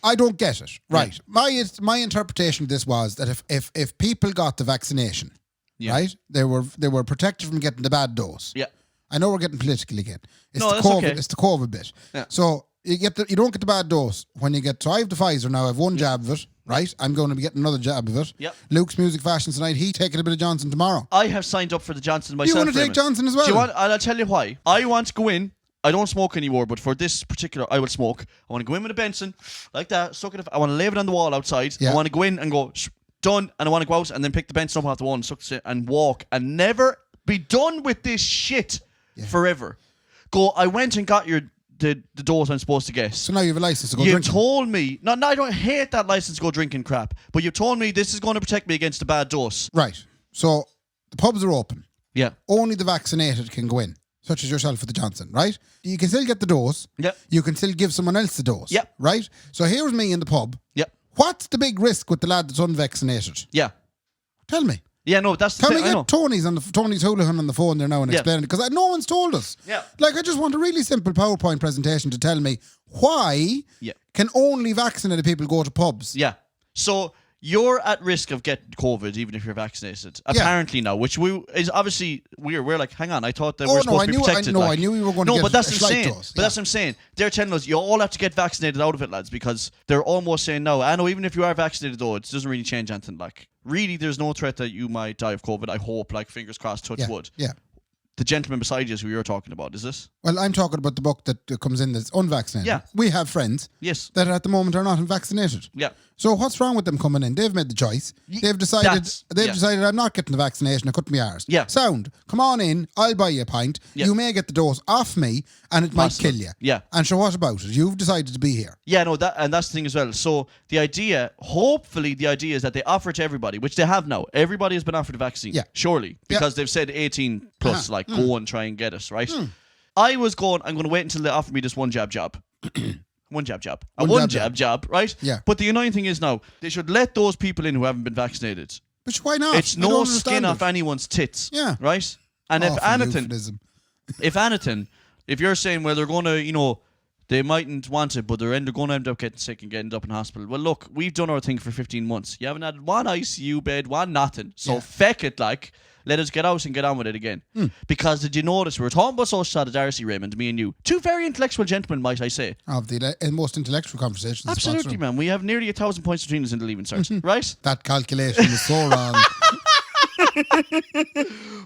I don't get it. Right. My interpretation of this was that if people got the vaccination, Yeah. right, they were protected from getting the bad dose. Yeah. I know we're getting political again. It's No, the that's COVID. okay. It's the COVID bit. Yeah. So you don't get the bad dose when you get. So I have the Pfizer now. I have one jab of it. Right. I'm going to be getting another jab of it. Yep. Luke's Music Fashion tonight. He taking a bit of Johnson tomorrow. I have signed up for the Johnson myself. You want to take Raymond. Johnson as well? Do you want? I'll tell you why. I want to go in. I don't smoke anymore, but for this particular, I will smoke. I want to go in with a Benson, like that, suck it. I want to leave it on the wall outside. Yeah. I want to go in and go, done, and I want to go out and then pick the Benson up off the wall and suck it and walk and never be done with this shit forever. Go, I went and got the dose I'm supposed to get. So now you have a license to go You drinking. told me, no, I don't hate that license to go drinking crap, but you told me this is going to protect me against a bad dose. Right. So the pubs are open. Yeah. Only the vaccinated can go in, such as yourself with the Johnson, right? You can still get the dose. Yep. You can still give someone else the dose. Yep. Right? So here's me in the pub Yep. What's the big risk with the lad that's unvaccinated? Yeah. Tell me. Yeah, no, that's the Can thing. we I know. get Tony's Houlihan on the phone there now and explain it? Because no one's told us. Yeah. Like, I just want a really simple PowerPoint presentation to tell me why can only vaccinated people go to pubs. Yeah. So you're at risk of getting COVID even if you're vaccinated. Apparently now, which is obviously weird. We're like, hang on, I thought that we're supposed to be protected. I knew we were going to get but that's a slight insane. dose. But that's what I'm saying. They're telling us you all have to get vaccinated out of it, lads, because they're almost saying no. I know even if you are vaccinated though, it doesn't really change anything. Like, really, there's no threat that you might die of COVID. I hope, like, fingers crossed, touch wood. Yeah. The gentleman beside you is who you're talking about, is this? Well, I'm talking about the book that comes in that's unvaccinated. Yeah. We have friends that at the moment are not vaccinated. Yeah. So what's wrong with them coming in? They've made the choice. They've decided I'm not getting the vaccination. I cut my arse. Yeah. Sound. Come on in. I'll buy you a pint. Yeah. You may get the dose off me and it might kill you. Yeah. And so what about it? You've decided to be here. Yeah, no, that's the thing as well. So the idea, hopefully the idea is that they offer it to everybody, which they have now. Everybody has been offered a vaccine. Yeah. Surely. Because they've said 18 plus, go and try and get it, right? I'm going to wait until they offer me this one jab. One jab. One jab, right? Yeah. But the annoying thing is now, they should let those people in who haven't been vaccinated. But why not? It's no skin off anyone's tits. Yeah. Right? And if anything, if you're saying, well, they're going to, they mightn't want it, but they're going to end up getting sick and getting up in hospital. Well, look, we've done our thing for 15 months. You haven't had one ICU bed, one nothing. So feck it, let us get out and get on with it again. Because did you notice, we were talking about social solidarity, Raymond, me and you. Two very intellectual gentlemen, might I say. Of the most intellectual conversations. Absolutely, man. We have nearly 1,000 points between us in the Leaving Cert, right? That calculation is so wrong.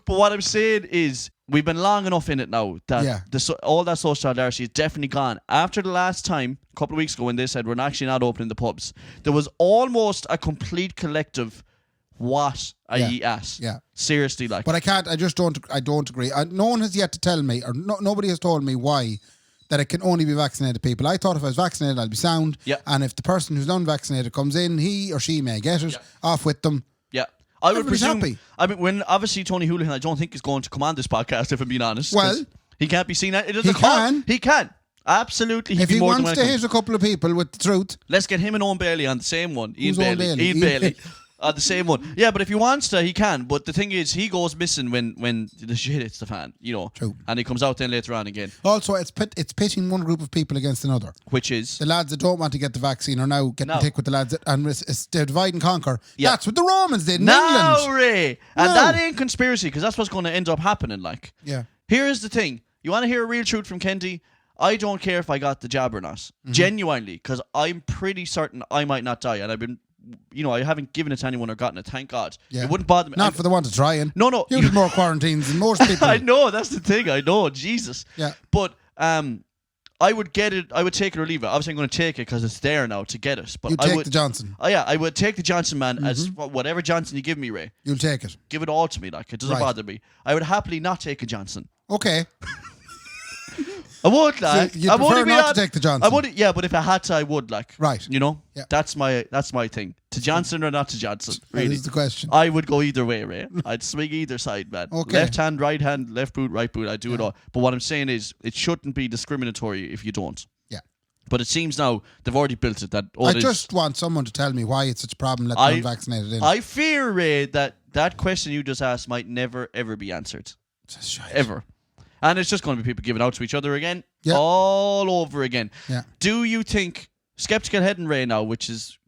But what I'm saying is, we've been long enough in it now that all that social solidarity is definitely gone. After the last time, a couple of weeks ago, when they said we're actually not opening the pubs, there was almost a complete collective what I asked. Yeah. Seriously, like. But I don't agree. No one has yet to tell me, or nobody has told me why that it can only be vaccinated people. I thought if I was vaccinated, I'd be sound. Yeah. And if the person who's unvaccinated comes in, he or she may get it. Off with them. Yeah. I would presume. Happy. I mean, when obviously Tony Houlihan, I don't think is going to come on this podcast, if I'm being honest. Well, he can't be seen. He can. Absolutely. If he wants to hit a couple of people with the truth. Let's get him and Owen Bailey on the same one. Ian Bailey. On the same one. Yeah, but if he wants to, he can. But the thing is, he goes missing when the shit hits the fan, True. And he comes out then later on again. Also, it's pitting one group of people against another. Which is? The lads that don't want to get the vaccine are now getting thick with the lads and it's divide and conquer. Yeah. That's what the Romans did in England. Ray. And that ain't conspiracy, because that's what's going to end up happening, like. Yeah. Here's the thing. You want to hear a real truth from Kendy? I don't care if I got the jab or not. Mm-hmm. Genuinely, because I'm pretty certain I might not die, and I've been... I haven't given it to anyone or gotten it, thank God. Yeah. It wouldn't bother me. Not for the one to try and. No. You have more quarantines than most people. I know, that's the thing. I know, Jesus. Yeah. But I would get it. I would take it or leave it. Obviously, I'm going to take it because it's there now to get it. But you take the Johnson. Oh yeah, I would take the Johnson, man. As whatever Johnson you give me, Ray. You'll take it. Give it all to me, like it doesn't bother me. I would happily not take a Johnson. Okay. I would, like. So you prefer not to take the Johnson? I would, yeah, but if I had to, I would, like. Right. Yeah. That's my thing. To Johnson or not to Johnson, really. That is the question. I would go either way, Ray. I'd swing either side, man. Okay. Left hand, right hand, left boot, right boot. I'd do it all. But what I'm saying is, it shouldn't be discriminatory if you don't. Yeah. But it seems now they've already built it. I just want someone to tell me why it's such a problem letting the unvaccinated in. I fear, Ray, that question you just asked might never, ever be answered. Ever. And it's just going to be people giving out to each other again. Yeah. All over again. Yeah. Do you think skeptical head on Ray now, which is,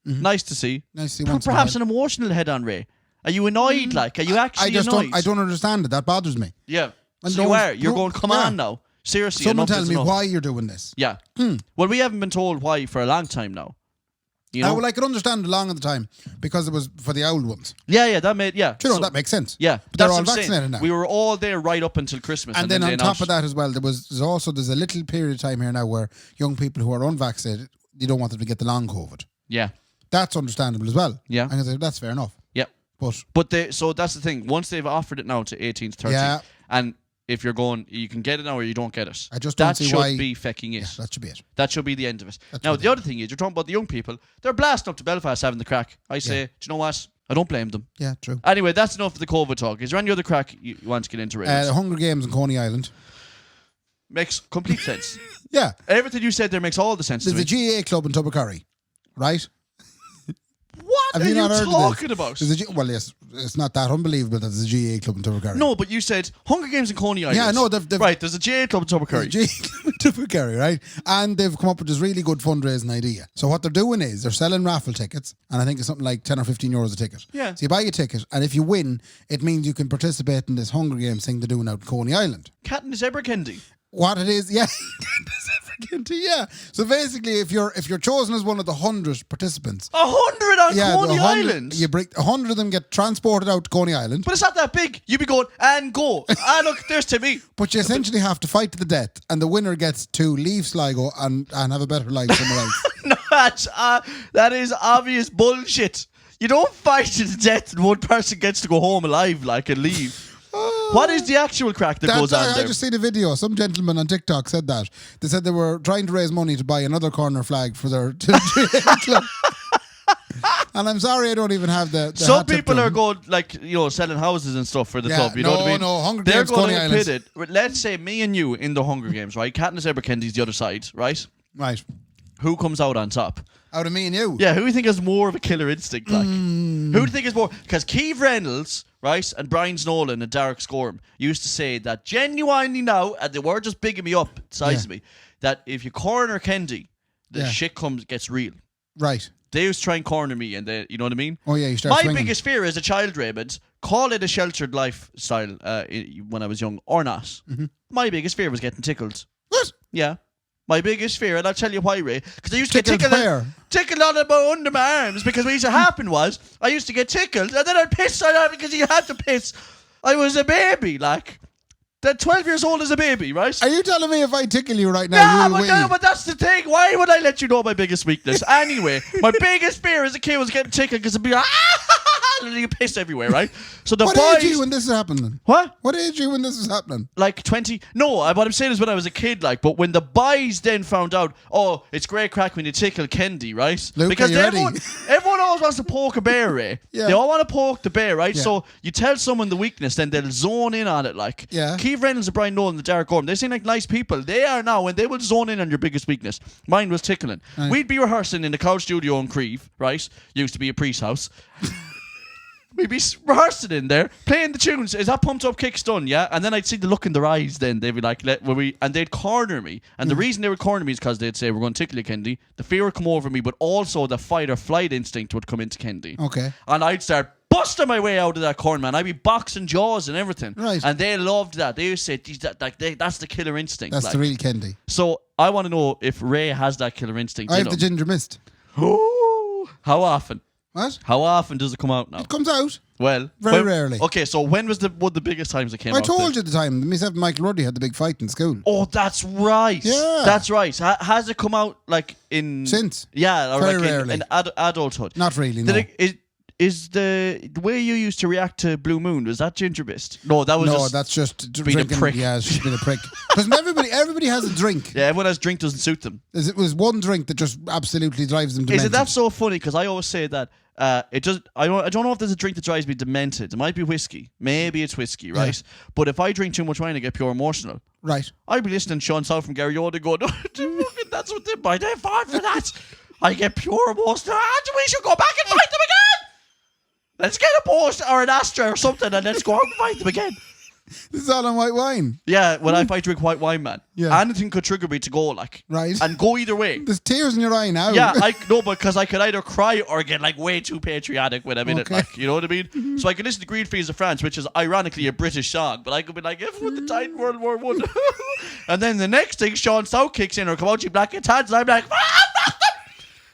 nice to see. Nice to see perhaps an emotional head on Ray. Are you annoyed? Are you actually annoyed? I don't understand it. That bothers me. Yeah. So you are. You're going, come on now. Seriously. Someone tell me why you're doing this. Yeah. Well, we haven't been told why for a long time now. Well, I could understand it long at the time because it was for the old ones. Yeah, that made, that makes sense. Yeah. But they're all vaccinated now. We were all there right up until Christmas. And then on top of that as well, there's a little period of time here now where young people who are unvaccinated, you don't want them to get the long COVID. Yeah. That's understandable as well. Yeah. I can say that's fair enough. Yeah. But so that's the thing. Once they've offered it now to 18 to 30, and if you're going, you can get it now or you don't get it. I just don't see why. That should be fecking it. Yeah, that should be it. That should be the end of it. Now, the other thing is, you're talking about the young people. They're blasting up to Belfast having the crack. I say, do you know what? I don't blame them. Yeah, true. Anyway, that's enough of the COVID talk. Is there any other crack you want to get into? The Hunger Games in Coney Island. Makes complete sense. Yeah. Everything you said there makes all the sense There's to me. a GA club in Tubbercurry, right? What Have are you not heard of this? talking about? Well, yes, it's not that unbelievable that there's a GA club in Tubbercurry. No, but you said Hunger Games in Coney Island. Yeah, no, right, there's a GA club in Tubbercurry. GA club in Tubbercurry, right? And they've come up with this really good fundraising idea. So what they're doing is they're selling raffle tickets, and I think it's something like 10 or 15 euros a ticket. Yeah. So you buy a ticket, and if you win, it means you can participate in this Hunger Games thing they're doing out in Coney Island. Katniss Kendy. What it is, yeah. Yeah. So basically, if you're chosen as one of the 100 participants, 100 on Coney Island. You bring 100 of them get transported out to Coney Island. But it's not that big. You be going and go. Look, there's Timmy. But you essentially have to fight to the death, and the winner gets to leave Sligo and have a better life somewhere else. No, that is obvious bullshit. You don't fight to the death, and one person gets to go home alive, and leave. What is the actual crack that goes on there? I just seen a video. Some gentleman on TikTok said that. They said they were trying to raise money to buy another corner flag for their club. And I'm sorry I don't even have the Some people are going, selling houses and stuff for the club. You know what I mean? No, Hunger They're Games, going Coney to Island. pit it. Let's say me and you in the Hunger Games, right? Katniss Kendy's the other side, right? Right. Who comes out on top? Out of me and you. Yeah, who do you think has more of a killer instinct? Who do you think is more? Because Keith Reynolds, right, and Brian Nolan and Derek Scorm used to say that genuinely now, and they were just bigging me up, size me, that if you corner Kendy, the shit gets real. Right. They used to try and corner me, and you know what I mean? Oh yeah, you start My swinging. biggest fear as a child, Raymond, call it a sheltered lifestyle when I was young or not. Mm-hmm. My biggest fear was getting tickled. What? Yeah. My biggest fear, and I'll tell you why, Ray, because I used to Tickled get where? tickled under my arms, because what used to happen was I used to get tickled, and then I'd piss on it because you had to piss. I was a baby, That 12 years old is a baby, right? Are you telling me if I tickle you right now, you'll win? But that's the thing. Why would I let you know my biggest weakness? Anyway, my biggest fear as a kid was getting tickled because it'd be like, and you piss everywhere, right? So the What boys. age are you when this is happening? What? What age are you when this is happening? 20. No, what I'm saying is when I was a kid, but when the boys then found out, oh, it's great crack when you tickle Kendy, right? Luke, because are you everyone always wants to poke a bear, Ray. Yeah. They all want to poke the bear, right? Yeah. So you tell someone the weakness, then they'll zone in on it, Yeah. Keith Reynolds and Brian Nolan and Derek Gorham, they seem like nice people. They are now, and they will zone in on your biggest weakness. Mine was tickling. Right. We'd be rehearsing in the Couch Studio in Creve, right? Used to be a priest's house. We'd be rehearsing in there, playing the tunes. Is that Pumped Up Kicks done? Yeah. And then I'd see the look in their eyes. Then they'd be like, and they'd corner me. And the reason they would corner me is because they'd say, "We're going to tickle you, Kendy." The fear would come over me, but also the fight or flight instinct would come into Kendy. Okay. And I'd start busting my way out of that corner, man. I'd be boxing jaws and everything. Right. And they loved that. They used to say, that's the killer instinct. That's the real Kendy. So I want to know if Ray has that killer instinct. I in have the him. ginger mist. Ooh, how often? What? How often does it come out now? It comes out. Well, Very rarely. Okay, so when was one of the biggest times it came out? I told you at the time. Myself and Michael Ruddy had the big fight in school. Oh, that's right. Yeah. That's right. Has it come out in... Since? Yeah, or Very in rarely. adulthood? Not really, no. Is the way you used to react to Blue Moon, was that ginger mist? No, that was that's just being a drinking. prick. Yeah, it's just being a prick. Because everybody has a drink. Yeah, everyone has drink doesn't suit them. It was one drink that just absolutely drives them demented. Is it that so funny? Because I always say that it just I don't know if there's a drink that drives me demented. It might be whiskey. Maybe it's whiskey, right? Yeah. But if I drink too much wine, I get pure emotional. Right. I'd be listening to Sean South from Gary Oda going, that's what they buy. They fought for that. I get pure emotional. We should go back and fight them again. Let's get a Porsche or an Astra or something and let's go out and fight them again. This is all on white wine. Yeah, when if I drink white wine, man, anything could trigger me to go right, and go either way. There's tears in your eye now. Yeah, because I could either cry or get way too patriotic when I'm in it, you know what I mean? So I could listen to Green Fields of France, which is ironically a British song, but I could be like, if we died in World War I, and then the next thing Sean South kicks in or Comanche Black and Tans, and I'm like,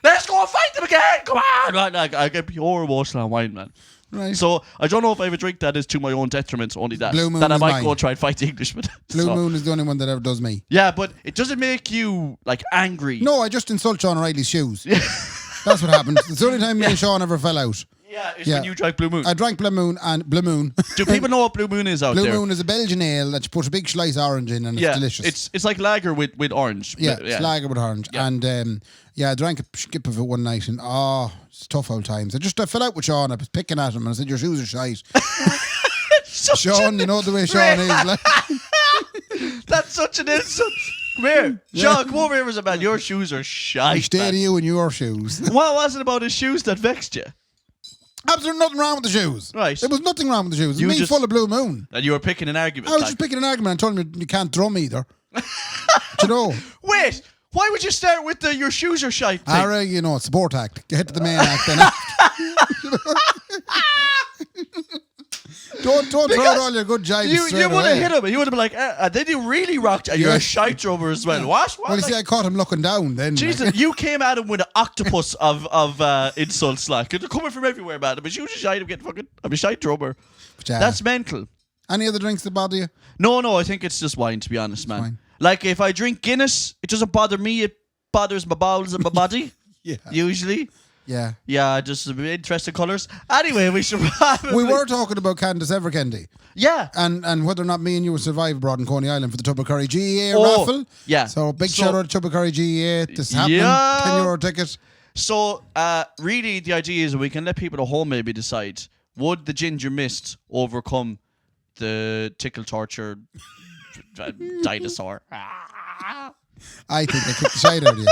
let's go and fight them again! Come on! I get pure emotional on wine, man. Right. So I don't know if I have a drink that is to my own detriment, only that. Blue Moon that I is might mine. go try and fight the Englishman. Blue Moon is the only one that ever does me. Yeah, but it doesn't make you angry. No, I just insult Sean O'Reilly's shoes. That's what happened. It's the only time me and Sean ever fell out. Yeah, it's when you drank Blue Moon. I drank Blue Moon and Blue Moon. Do people know what Blue Moon is out there? Blue Moon is a Belgian ale that you put a big slice of orange in and it's delicious. It's like lager with orange. Yeah, it's lager with orange. Yeah. And I drank a skip of it one night and it's tough old times. I fell out with Sean. I was picking at him and I said, your shoes are shite. Sean, you know the way Sean is. That's such an insult. Come here. Sean, come over here for a man. Your shoes are I shite. stay to you in your shoes. What was it about his shoes that vexed you? Absolutely nothing wrong with the shoes. Right. There was nothing wrong with the shoes. It You was me just- full of blue moon. And you were picking an argument. I was like. just picking an argument and told him you can't drum either. Do you know? Wait, why would you start with the your shoes are shite thing? Ara, you know, support act. Get to the main act then. Don't throw out all your good jibes You straight would have away. hit him. You would have been like, then you really rocked. And you're Yeah. a shite drummer as well. What? Well, you see, I caught him looking down then. Jesus, you came at him with an octopus of insults, like they're coming from everywhere, man. But you just shite him, I'm a shite drummer. That's mental. Any other drinks that bother you? No, I think it's just wine, to be honest, man. Fine. Like if I drink Guinness, it doesn't bother me. It bothers my bowels and my body. Yeah. Usually. Yeah. Yeah, just interesting colours. Anyway, we should probably... We were talking about Kendys ever, Kendy. Yeah. And whether or not me and you will survive abroad in Coney Island for the Tubbercurry GEA Oh, raffle. yeah. So big So- shout out to Tubbercurry GEA. This is happening. Yeah. €10 ticket. So, really, the idea is we can let people at home maybe decide, would the ginger mist overcome the tickle torture dinosaur? I think I kicked the shite out of you.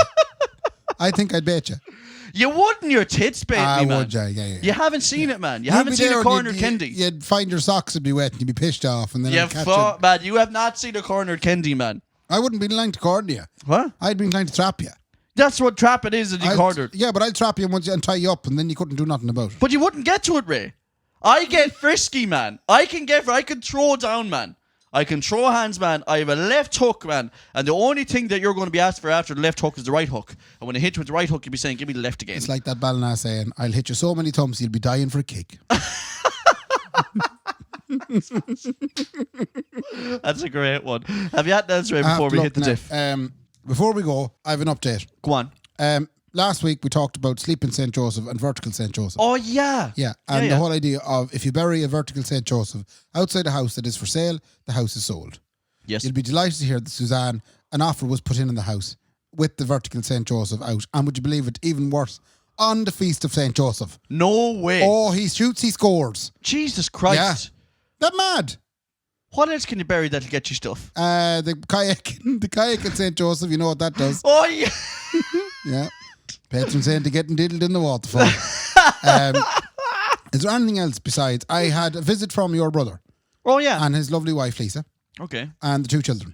I think I'd bet you. You wouldn't, your tits bait I me, man. would, yeah. You haven't seen it, man. You You'd haven't be seen there a and cornered Kendy. You'd find your socks would be wet and you'd be pissed off. And then I'd catch you. Man, you have not seen a cornered Kendy, man. I wouldn't be inclined to corner you. What? I'd be inclined to trap you. That's what trapping is, and you cornered. Yeah, but I'd trap you once and tie you up and then you couldn't do nothing about it. But you wouldn't get to it, Ray. I get frisky, man. I can throw down, man. I can throw hands, man. I have a left hook, man. And the only thing that you're going to be asked for after the left hook is the right hook. And when I hit you with the right hook, you'll be saying, give me the left again. It's like that Ballina saying, I'll hit you so many thumps you'll be dying for a kick. That's a great one. Have you had that, Ray, before we hit the diff? Before we go, I have an update. Go on. Last week we talked about sleeping St. Joseph and vertical St. Joseph. Oh, yeah. Yeah, and the whole idea of if you bury a vertical St. Joseph outside a house that is for sale, the house is sold. Yes. You'll be delighted to hear that, Suzanne, an offer was put in the house with the vertical St. Joseph out. And would you believe it, even worse, on the Feast of St. Joseph. No way. Oh, he shoots, he scores. Jesus Christ. Yeah. That mad. What else can you bury that'll get you stuff? The kayak at St. Joseph, you know what that does. Oh, yeah. Yeah. Patron saint to getting diddled in the waterfall. Is there anything else besides? I had a visit from your brother Oh, yeah. and his lovely wife, Lisa, Okay. and the two children.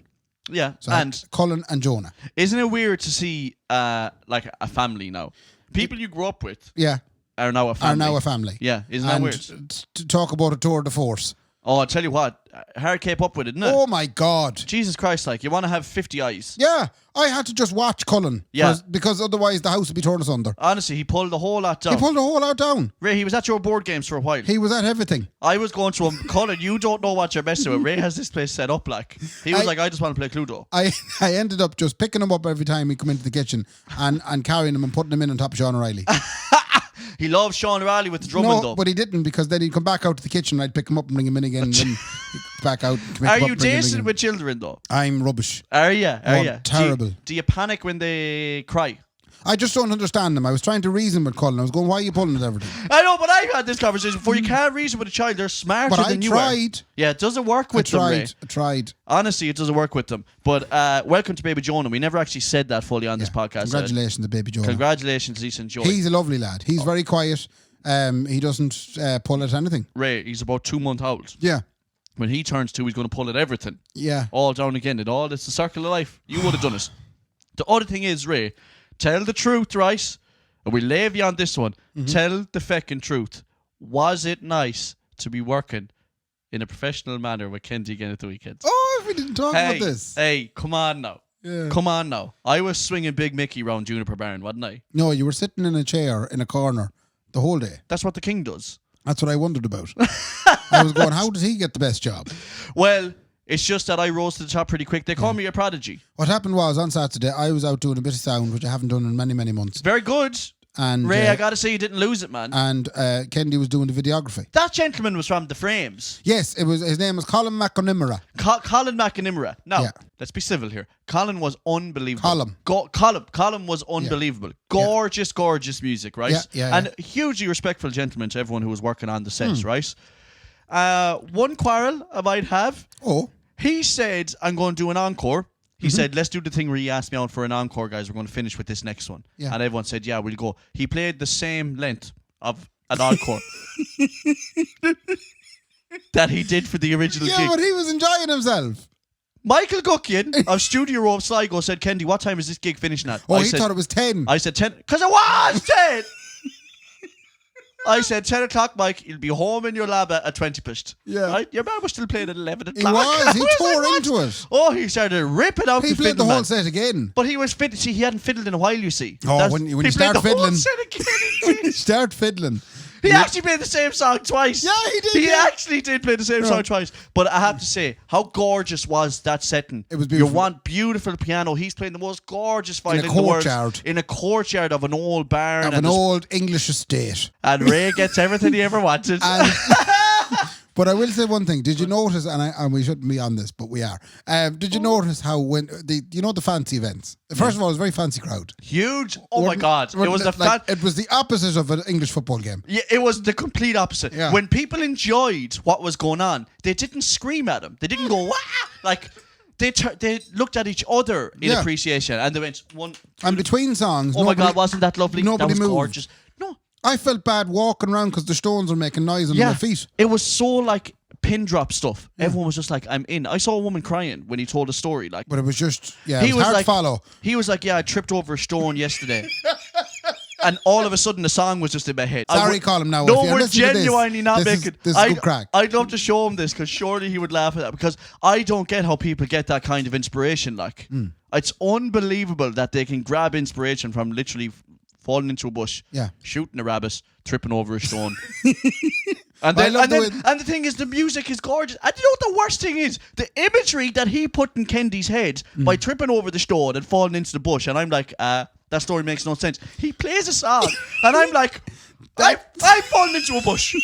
Yeah. So I had And Colin and Jonah. isn't it weird to see like a family now? People you grew up with Yeah. are now a family. Are now a family. Yeah. Isn't that And weird? to talk about a tour de force. Oh, I'll tell you what. Hard kept up with it, isn't it? Oh my God. Jesus Christ, like, you want to have 50 eyes. Yeah. I had to just watch Colin. Yeah. Because otherwise the house would be torn asunder. Honestly, he pulled the whole lot down. He pulled the whole out down. Ray, he was at your board games for a while. He was at everything. I was going to him, Colin, you don't know what you're messing with. Ray has this place set up like. He was like, I just want to play Cluedo. I ended up just picking him up every time he come into the kitchen and carrying him and putting him in on top of Sean O'Reilly. He loves Sean O'Reilly with the drumming, No, though. but he didn't, because then he'd come back out to the kitchen and I'd pick him up and bring him in again and then he'd back out. Are you dancing with children, though? I'm rubbish. Are you? Oh, you? terrible. Do you panic when they cry? I just don't understand them. I was trying to reason with Colin. I was going, why are you pulling at everything? I know, but I've had this conversation before. You can't reason with a child. They're smarter But I than you are. tried. Yeah, it doesn't work with them, Ray. I tried. Honestly, it doesn't work with them. But welcome to Baby Jonah. We never actually said that fully on this podcast. Congratulations to baby Jonah. Congratulations, Lisa and Joy. He's a lovely lad. He's very quiet. He doesn't pull at anything. Ray, he's about 2 months old. Yeah. When he turns 2, he's going to pull at everything. Yeah. All down again. It's the circle of life. You would have done it. The other thing is, Ray, tell the truth, right? And we lay you on this one. Mm-hmm. Tell the feckin' truth. Was it nice to be working in a professional manner with Kendy again at the weekend? Oh, if we didn't talk about this. Hey, come on now. Yeah. Come on now. I was swinging Big Mickey round Juniper Barn, wasn't I? No, you were sitting in a chair in a corner the whole day. That's what the king does. That's what I wondered about. I was going, how does he get the best job? Well, it's just that I rose to the top pretty quick. They call me a prodigy. What happened was, on Saturday, I was out doing a bit of sound, which I haven't done in many, many months. Very good. And Ray, I gotta say you didn't lose it, man. And Kendy was doing the videography. That gentleman was from The Frames. Yes, it was. His name was Colin McNamara. Colin McNamara. Now, Yeah. let's be civil here. Colin was unbelievable. Colin was unbelievable. Gorgeous, gorgeous music, right? Yeah. And hugely respectful gentleman to everyone who was working on the sets, right? One quarrel I might have. Oh. He said, I'm going to do an encore. He said, let's do the thing where he asked me out for an encore, guys. We're going to finish with this next one. Yeah. And everyone said, yeah, we'll go. He played the same length of an encore that he did for the original Yeah, gig. but he was enjoying himself. Michael Guckian of Studio Row of Sligo said, Kendy, what time is this gig finishing at? Oh, he thought it was 10. I said 10. Because it was 10. I said 10 o'clock, Mike. You'll be home in your lab at 20 past. Yeah. Right? Your man was still playing at 11 He o'clock. was. He I tore like, into it. Oh, he started ripping out He the played fiddle, the whole man. set again. But he was fit. See, he hadn't fiddled in a while, you see. Oh, when you he start played the whole fiddling. set again. When you start fiddling. He actually played the same song twice. Yeah, he did. He yeah. actually did play the same song twice. But I have to say, how gorgeous was that setting? It was beautiful. You want beautiful piano. He's playing the most gorgeous violin In a in the world. courtyard. In a courtyard of an old barn. Of and an old English estate. And Ray gets everything he ever wanted. And but I will say one thing. Did you notice, and we shouldn't be on this, but we are. Did you notice how when the fancy events? First of all, it was a very fancy crowd. Huge. Oh my God. It was it was the opposite of an English football game. Yeah, it was the complete opposite. Yeah. When people enjoyed what was going on, they didn't scream at him. They didn't go, wah! Like, they looked at each other in appreciation, and they went, one. And between songs, Oh my God, wasn't that lovely? Nobody That was moved. gorgeous. No. I felt bad walking around because the stones were making noise on their feet. It was so like pin drop stuff. Everyone was just like, I'm in. I saw a woman crying when he told a story. Like, But it was just, it was hard like, to follow. He was like, yeah, I tripped over a stone yesterday. And all of a sudden, the song was just in my head. Sorry, Colin, now. No, if you're we're listening to genuinely not this making. This is good crack. I'd love to show him this because surely he would laugh at that. Because I don't get how people get that kind of inspiration. Like, it's unbelievable that they can grab inspiration from literally falling into a bush, shooting a rabbit, tripping over a stone. And the thing is, the music is gorgeous. And you know what the worst thing is? The imagery that he put in Kendy's head by tripping over the stone and falling into the bush. And I'm like, that story makes no sense. He plays a song, and I'm like, I've fallen into a bush.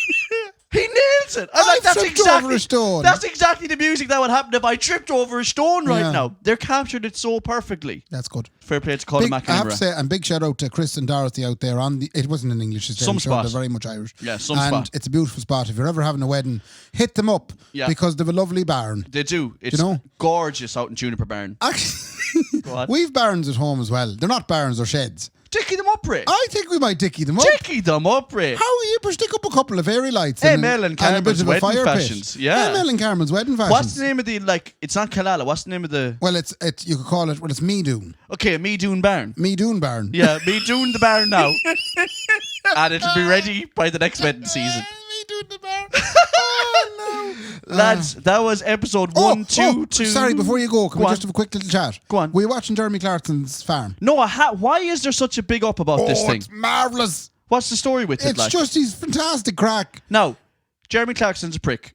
He nails it. I'm like, that's over a stone. That's exactly the music that would happen if I tripped over a stone right now. They're captured it so perfectly. That's good. Fair play to Colin McNamara. I have to say, and big shout out to Chris and Dorothy out there on the. It wasn't in English. It's Some spot. They're very much Irish. Yeah, some and spot. It's a beautiful spot. If you're ever having a wedding, hit them up because they have a lovely barn. They do. It's gorgeous out in Juniper Barn. Actually, we've barns at home as well. They're not barns or sheds. Dicky them up, Ray. I think we might dicky them up. Dicky them up, Ray. How are you stick up a couple of fairy lights Mel and a bit Carmen's of a wedding fire fashions. pit? Yeah. Mel and Carmen's wedding fashions. What's the name of the, like, it's not Kalala, what's the name of the... Well, it's you could call it, it's Meadoon. Okay, Meadoon Barn. Meadoon Barn. Yeah, Meadoon the barn now. And it'll be ready by the next wedding season. Meadoon the Barn. Oh, no. Lads, that was episode 122. Sorry, before you go, can we just have a quick little chat? Go on. Were you watching Jeremy Clarkson's farm? No, why is there such a big up about this thing? It's marvellous. What's the story with it, It's like? just, he's fantastic crack. Now, Jeremy Clarkson's a prick.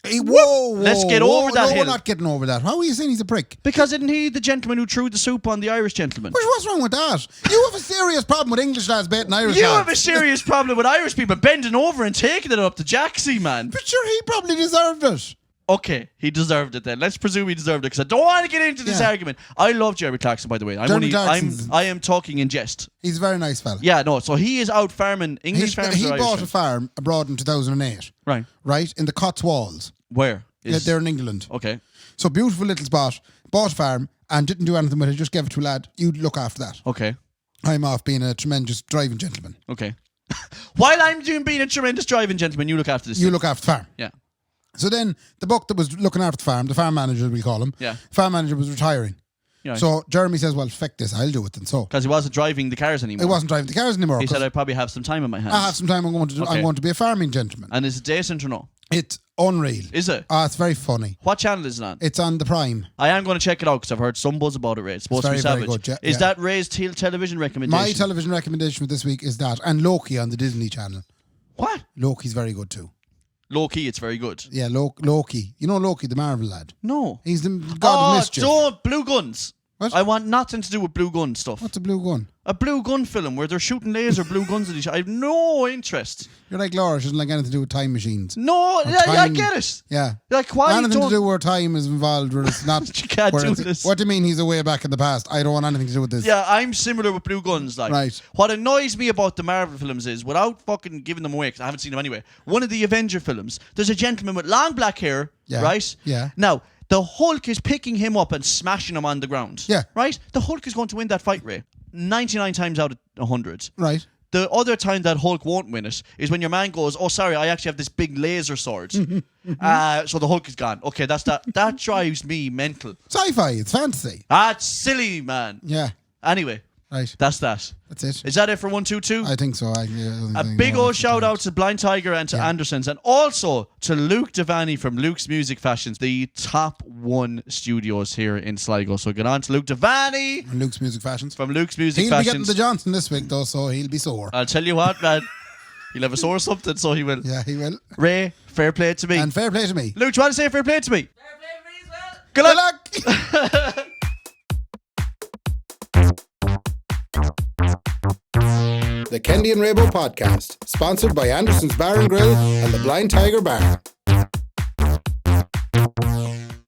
Whoa, Let's get over that No, hill. we're not getting over that. How are you saying he's a prick? Because isn't he the gentleman who threw the soup on the Irish gentleman? What's wrong with that? You have a serious problem with English lads betting Irish You lads. have a serious problem with Irish people bending over and taking it up to Jacksy, man. But sure, he probably deserved it. Okay, he deserved it then. Let's presume he deserved it because I don't want to get into this argument. I love Jeremy Clarkson, by the way. I am talking in jest. He's a very nice fella. Yeah, no. So he is out farming English farmers. He or Irish bought farmers? a farm abroad in 2008. Right. Right in the Cotswolds. Where? They're in England. Okay. So beautiful little spot. Bought a farm and didn't do anything with it. Just gave it to a lad. You look after that. Okay. I'm off being a tremendous driving gentleman. Okay. While I'm being a tremendous driving gentleman, you look after this. You look after the farm. Yeah. So then the buck that was looking after the farm manager, we call him. Yeah. Farm manager was retiring. Yeah. So Jeremy says, well, feck this, I'll do it then. So Because he wasn't driving the cars anymore. he wasn't driving the cars anymore. He said, I probably have some time on my hands. I have some time. I'm going to be a farming gentleman. And is it decent or no? It's unreal. Is it? It's very funny. What channel is it on? It's on the Prime. I am going to check it out because I've heard some buzz about it, Ray. It's supposed to be very, savage. very good, Is that Ray's television recommendation? My television recommendation for this week is that, and Loki on the Disney Channel. What? Loki's very good too. Low-key, it's very good. Yeah, Loki. You know Loki, the Marvel lad? No. He's the god of mischief. Don't. Blue Guns. What? I want nothing to do with blue gun stuff. What's a blue gun? A blue gun film where they're shooting laser blue guns at each other. I have no interest. You're like Laura, she doesn't like anything to do with time machines. No, I get it. Yeah. Like, why anything don't... to do where time is involved, where it's not... You can't do this. What do you mean he's away back in the past? I don't want anything to do with this. Yeah, I'm similar with blue guns. Like, right. What annoys me about the Marvel films is, without fucking giving them away, because I haven't seen them anyway, one of the Avenger films, there's a gentleman with long black hair, right? Yeah. Now, The Hulk is picking him up and smashing him on the ground. Yeah. Right? The Hulk is going to win that fight, Ray. 99 times out of 100. Right. The other time that Hulk won't win it is when your man goes, oh, sorry, I actually have this big laser sword. So the Hulk is gone. Okay, that's that. That drives me mental. Sci-fi, it's fantasy. That's silly, man. Yeah. Anyway, Right. that's that. That's it. Is that it for 122? I think so. A big old shout out to Blind Tiger and to Andersons, and also to Luke Devaney from Luke's Music Fashions, the top 1 studios here in Sligo. So get on to Luke Devaney From Luke's Music Fashions. from Luke's Music He'll be Fashions. getting the Johnson this week, though, so he'll be sore. I'll tell you what, man. He'll have a sore something, so he will. Yeah, he will. Ray, fair play to me. And fair play to me. Luke, do you want to say fair play to me? Fair play to me as well. Good luck. luck. The Kendy and Raybo podcast, sponsored by Anderson's Bar and Grill and the Blind Tiger Bar.